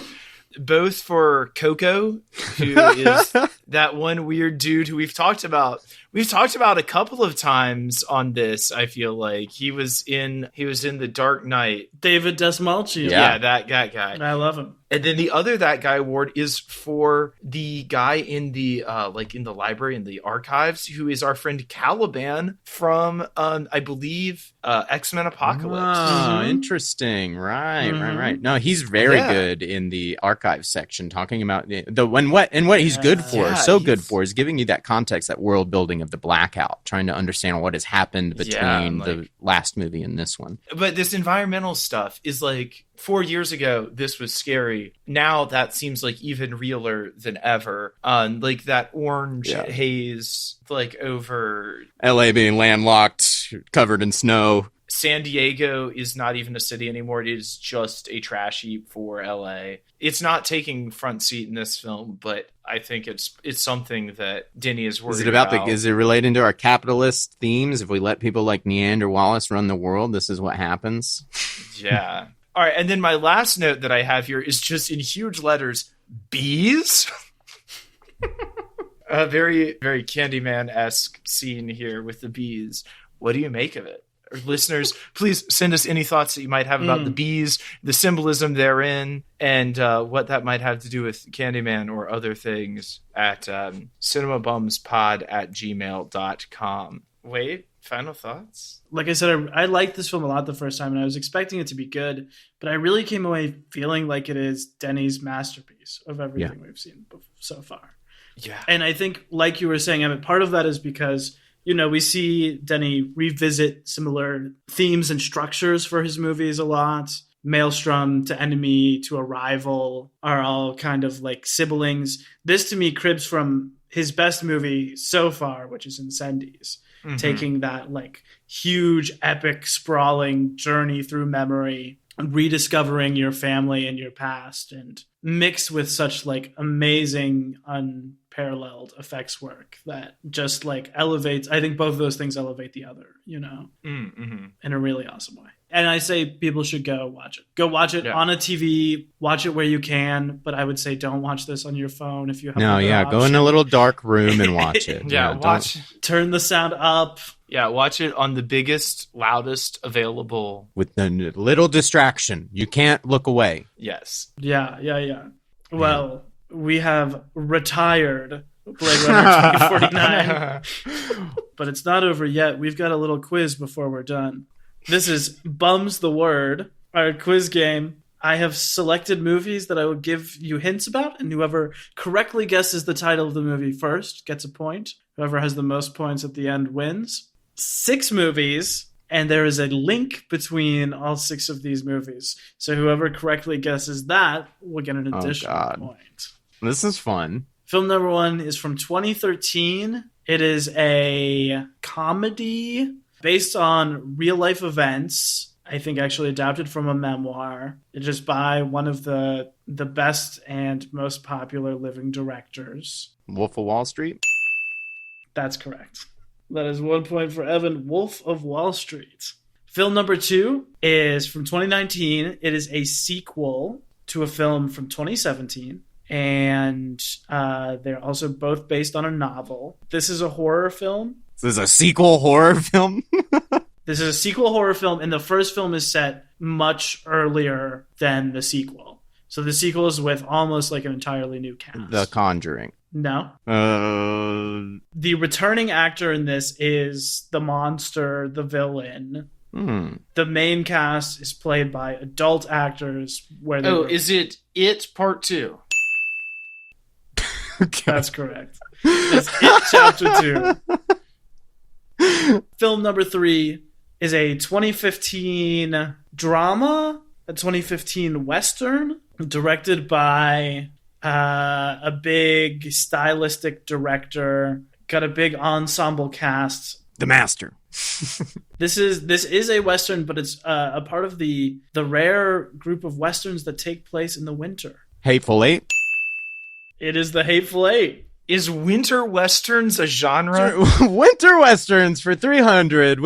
Both for Coco, who is that one weird dude who we've talked about a couple of times on this. I feel like he was in The Dark Knight. David Dastmalchian. Yeah, that guy. I love him. And then the other That Guy award is for the guy in the in the library, in the archives, who is our friend Caliban from I believe X-Men Apocalypse. Oh, interesting. Right. No, he's very good in the archive section, talking about what he's good for. Good for is giving you that context, that world building of the blackout, trying to understand what has happened between the last movie and this one. But this environmental stuff is like, 4 years ago, this was scary. Now that seems like even realer than ever. Like that orange haze, like over LA being landlocked, covered in snow. San Diego is not even a city anymore. It is just a trash heap for LA. It's not taking front seat in this film, but I think it's something that Denny is worried about. Is it related to our capitalist themes? If we let people like Neander Wallace run the world, this is what happens. Yeah. All right, and then my last note that I have here is just in huge letters, bees? A very, very Candyman-esque scene here with the bees. What do you make of it? Or listeners, please send us any thoughts that you might have about the bees, the symbolism therein, and what that might have to do with Candyman or other things at cinemabumspod@gmail.com. Wait, final thoughts? Like I said, I liked this film a lot the first time, and I was expecting it to be good, but I really came away feeling like it is Denny's masterpiece of everything we've seen so far. Yeah. And I think, like you were saying, Emmett, part of that is because, we see Denny revisit similar themes and structures for his movies a lot. Maelstrom to Enemy to Arrival are all kind of like siblings. This, to me, cribs from his best movie so far, which is Incendies. Mm-hmm. Taking that like huge, epic, sprawling journey through memory, rediscovering your family and your past, and mixed with such like amazing, unparalleled effects work that just like elevates. I think both of those things elevate the other, in a really awesome way. And I say people should go watch it. Go watch it on a TV. Watch it where you can. But I would say don't watch this on your phone if you have. Go in a little dark room and watch it. Turn the sound up. Yeah, watch it on the biggest, loudest available. With the little distraction. You can't look away. Yes. Yeah. Well, we have retired Blade Runner 2049. But it's not over yet. We've got a little quiz before we're done. This is Bums the Word, our quiz game. I have selected movies that I will give you hints about, and whoever correctly guesses the title of the movie first gets a point. Whoever has the most points at the end wins. 6 movies, and there is a link between all 6 of these movies. So whoever correctly guesses that will get an additional point. This is fun. Film number 1 is from 2013. It is a comedy based on real-life events, I think actually adapted from a memoir. It is by one of the best and most popular living directors. Wolf of Wall Street? That's correct. That is 1 point for Evan. Wolf of Wall Street. Film number 2 is from 2019. It is a sequel to a film from 2017. And they're also both based on a novel. This is a horror film. This is a sequel horror film? This is a sequel horror film, and the first film is set much earlier than the sequel. So the sequel is with almost like an entirely new cast. The Conjuring. No. The returning actor in this is the monster, the villain. The main cast is played by adult actors. Is it Part 2? That's correct. It's It Chapter 2. Film number 3 is a 2015 drama, a 2015 Western, directed by a big stylistic director, got a big ensemble cast. The Master. This is a Western, but it's a part of the rare group of Westerns that take place in the winter. Hateful Eight. It is the Hateful Eight. Is winter westerns a genre? Winter Westerns for 300.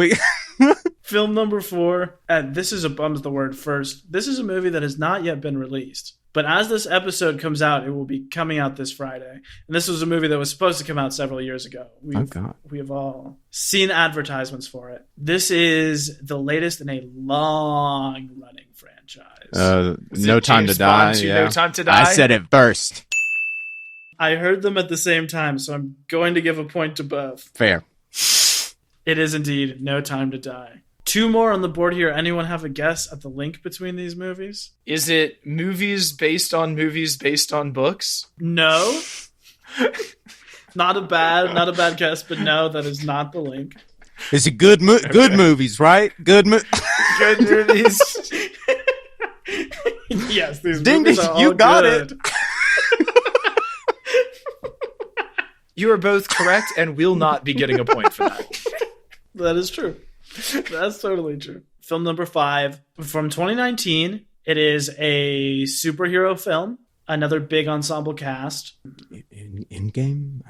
Film number 4, and this is a bums the word first. This is a movie that has not yet been released. But as this episode comes out, it will be coming out this Friday. And this was a movie that was supposed to come out several years ago. We have all seen advertisements for it. This is the latest in a long-running franchise. No Time to Die. No Time to Die. I said it first. I heard them at the same time, so I'm going to give a point to both. Fair. It is indeed No Time to Die. 2 more on the board here. Anyone have a guess at the link between these movies? Is it movies based on books? No. Not a bad guess, but no, that is not the link. Is it good movies, right? Good movies. Yes, these Ding, movies ding, are all you got good. it. You are both correct and will not be getting a point for that. That is true. That's totally true. Film number 5 from 2019. It is a superhero film. Another big ensemble cast. In game.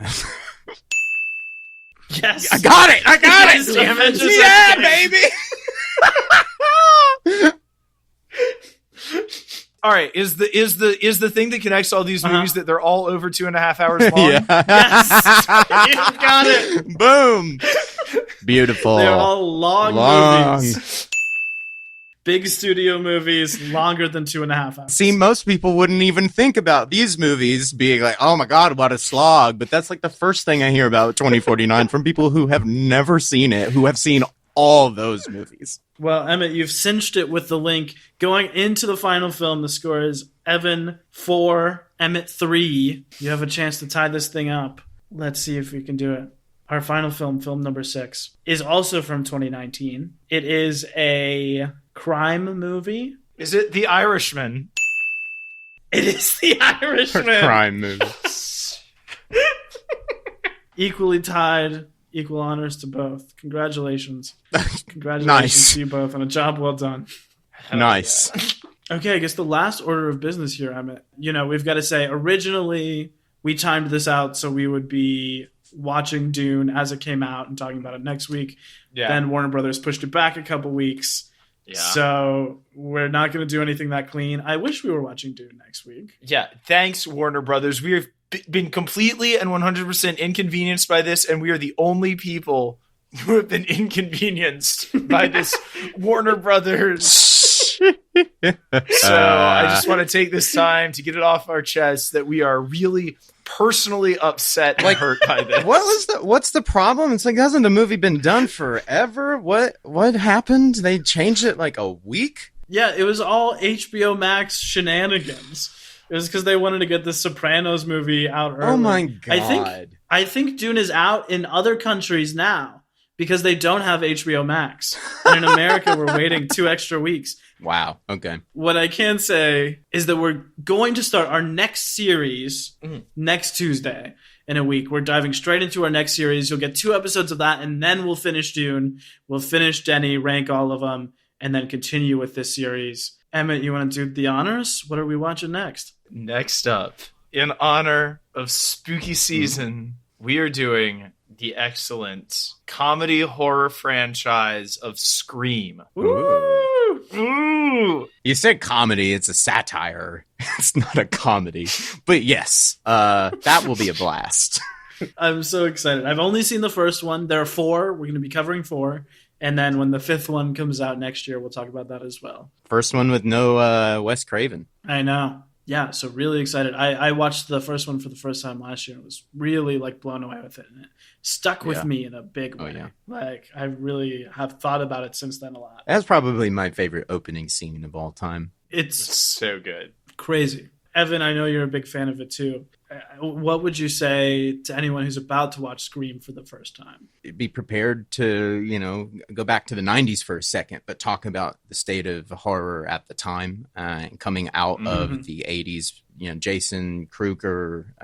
Yes, I got it. Yes, Damn it. Avengers Yeah, Endgame. baby. All right, is the thing that connects all these movies that they're all over 2.5 hours long? Yeah. Yes, you got it. Boom. Beautiful. They're all long movies. Big studio movies, longer than 2.5 hours. See, most people wouldn't even think about these movies being like, oh my God, what a slog. But that's like the first thing I hear about 2049 from people who have never seen it, who have seen all those movies. Well, Emmett, you've cinched it with the link. Going into the final film, the score is Evan 4, Emmett 3. You have a chance to tie this thing up. Let's see if we can do it. Our final film, film number 6, is also from 2019. It is a crime movie. Is it The Irishman? It is The Irishman. Crime movie. Equally tied, equal honors to both. Congratulations. Congratulations Nice. to you both on a job well done. Nice. Okay, I guess the last order of business here, Emmett. We've got to say, originally we timed this out so we would be watching Dune as it came out and talking about it next week. Yeah. Then Warner Brothers pushed it back a couple weeks. Yeah. So we're not going to do anything that clean. I wish we were watching Dune next week. Yeah. Thanks, Warner Brothers. We have been completely and 100% inconvenienced by this, and we are the only people who have been inconvenienced by this Warner Brothers. So I just want to take this time to get it off our chest that we are really personally upset and hurt by this. What's the problem? It's like, hasn't the movie been done forever? What happened? They changed it like a week? Yeah, it was all HBO Max shenanigans. It was because they wanted to get the Sopranos movie out early. Oh my God. I think Dune is out in other countries now because they don't have HBO Max. And in America, we're waiting 2 extra weeks. Wow. Okay. What I can say is that we're going to start our next series next Tuesday in a week. We're diving straight into our next series. You'll get 2 episodes of that, and then we'll finish Dune. We'll finish Denny, rank all of them, and then continue with this series. Emmett, you want to do the honors? What are we watching next? Next up, in honor of spooky season, we are doing the excellent comedy horror franchise of Scream. Ooh. You said comedy. It's a satire. It's not a comedy. But yes, that will be a blast. I'm so excited. I've only seen the first one. There are 4. We're going to be covering 4. And then when the 5th one comes out next year, we'll talk about that as well. First one with no Wes Craven. I know. Yeah, so really excited. I watched the first one for the first time last year and was really like blown away with it. And it stuck with me in a big way. Yeah. Like I really have thought about it since then a lot. That's probably my favorite opening scene of all time. It's So good. crazy. Evan, I know you're a big fan of it too. What would you say to anyone who's about to watch Scream for the first time? Be prepared to, go back to the 90s for a second, but talk about the state of horror at the time and coming out of the 80s. Jason Kruger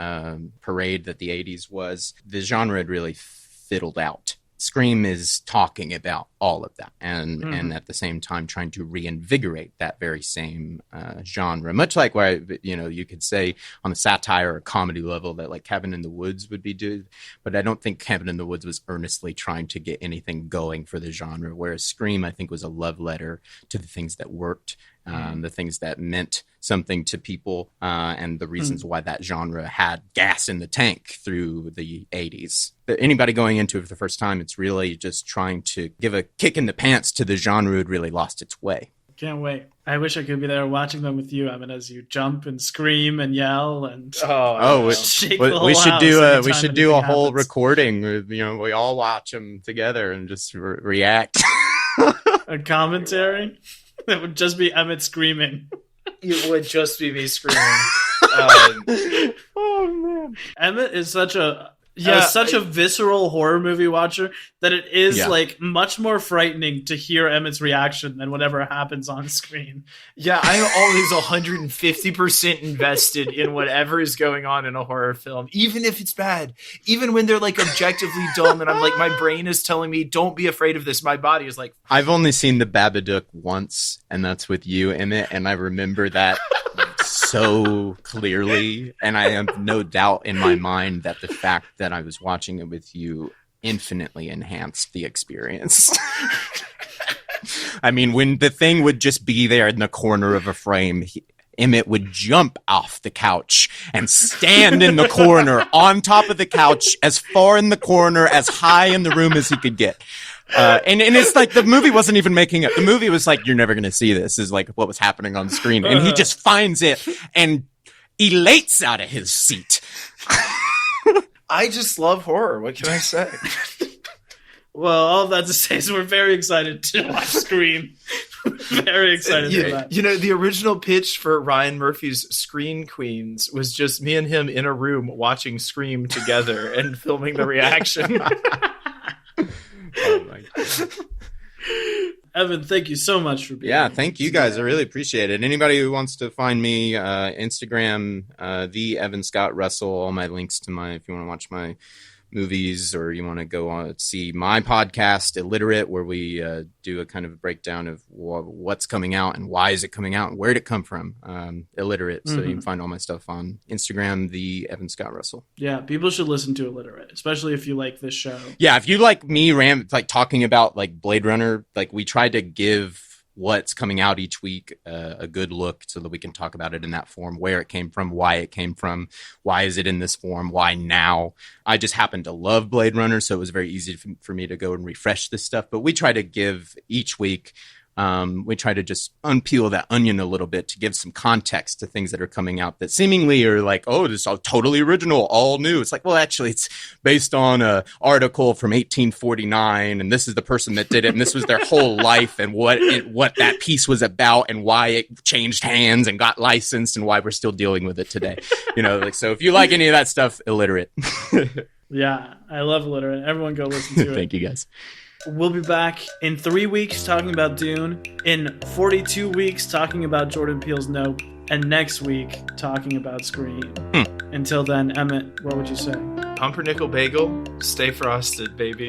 parade that the 80s was. The genre had really fiddled out. Scream is talking about all of that and at the same time trying to reinvigorate that very same genre, much like where you could say on the satire or comedy level that like Cabin in the Woods would be doing, but I don't think Cabin in the Woods was earnestly trying to get anything going for the genre, whereas Scream I think was a love letter to the things that worked, the things that meant something to people, and the reasons why that genre had gas in the tank through the 80s. Anybody going into it for the first time, it's really just trying to give a kick in the pants to the genre who had really lost its way. Can't wait. I wish I could be there watching them with you, Evan, as you jump and scream and yell and shake the whole we should house do anytime we should do a anything whole happens. recording. We all watch them together and just react. A commentary that would just be Emmett screaming. It would just be me screaming. Oh man, Emmett is such a visceral horror movie watcher that it is like much more frightening to hear Emmett's reaction than whatever happens on screen. Yeah, I'm always 150% invested in whatever is going on in a horror film, even if it's bad. Even when they're like objectively dumb and I'm like, my brain is telling me, don't be afraid of this. My body is like, I've only seen The Babadook once, and that's with you, Emmett, and I remember that so clearly, and I have no doubt in my mind that the fact that I was watching it with you infinitely enhanced the experience. I mean, when the thing would just be there in the corner of a frame, Emmett would jump off the couch and stand in the corner on top of the couch, as far in the corner, as high in the room as he could get. And it's like the movie wasn't even making it. The movie was like, you're never going to see this, is like what was happening on screen. And he just finds it and elates out of his seat. I just love horror. What can I say? Well, all of that to say is we're very excited to watch Scream. Very excited for that. The original pitch for Ryan Murphy's Screen Queens was just me and him in a room watching Scream together and filming the reaction. Oh my God. Evan, thank you so much for being Yeah, here. thank you guys. I really appreciate it. Anybody who wants to find me, Instagram, the Evan Scott Russell, all my links to if you want to watch my movies or you want to go on see my podcast Illiterate, where we do a kind of a breakdown of what's coming out and why is it coming out and where did it come from. Illiterate. So you can find all my stuff on Instagram, the Evan Scott Russell. Yeah, people should listen to Illiterate, especially if you like this show. Yeah, if you like me talking about like Blade Runner, like we tried to give what's coming out each week a good look so that we can talk about it in that form, where it came from, why is it in this form, why now. I just happen to love Blade Runner, so it was very easy for me to go and refresh this stuff. But we try to give each week, we try to just unpeel that onion a little bit to give some context to things that are coming out that seemingly are like, oh, this is all totally original, all new. It's like, well, actually, it's based on an article from 1849, and this is the person that did it, and this was their whole life, and what that piece was about, and why it changed hands and got licensed, and why we're still dealing with it today. So if you like any of that stuff, Illiterate. Yeah, I love Illiterate. Everyone go listen to it. Thank you, guys. We'll be back in 3 weeks talking about Dune, in 42 weeks talking about Jordan Peele's Nope, and next week talking about Scream. Until then, Emmett, what would you say? Pumpernickel bagel, stay frosted, baby.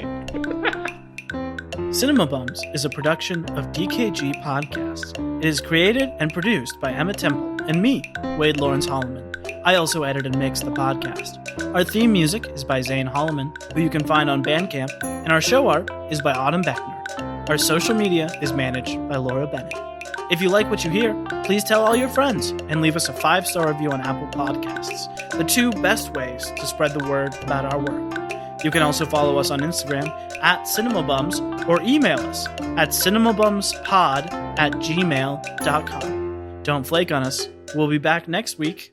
Cinema Bums is a production of DKG Podcast. It is created and produced by Emma Temple and me, Wade Lawrence Holloman. I also edit and mix the podcast. Our theme music is by Zane Holloman, who you can find on Bandcamp, and our show art is by Autumn Beckner. Our social media is managed by Laura Bennett. If you like what you hear, please tell all your friends and leave us a 5-star review on Apple Podcasts, the 2 best ways to spread the word about our work. You can also follow us on Instagram at CinemaBums or email us at cinemabumspod@gmail.com. Don't flake on us. We'll be back next week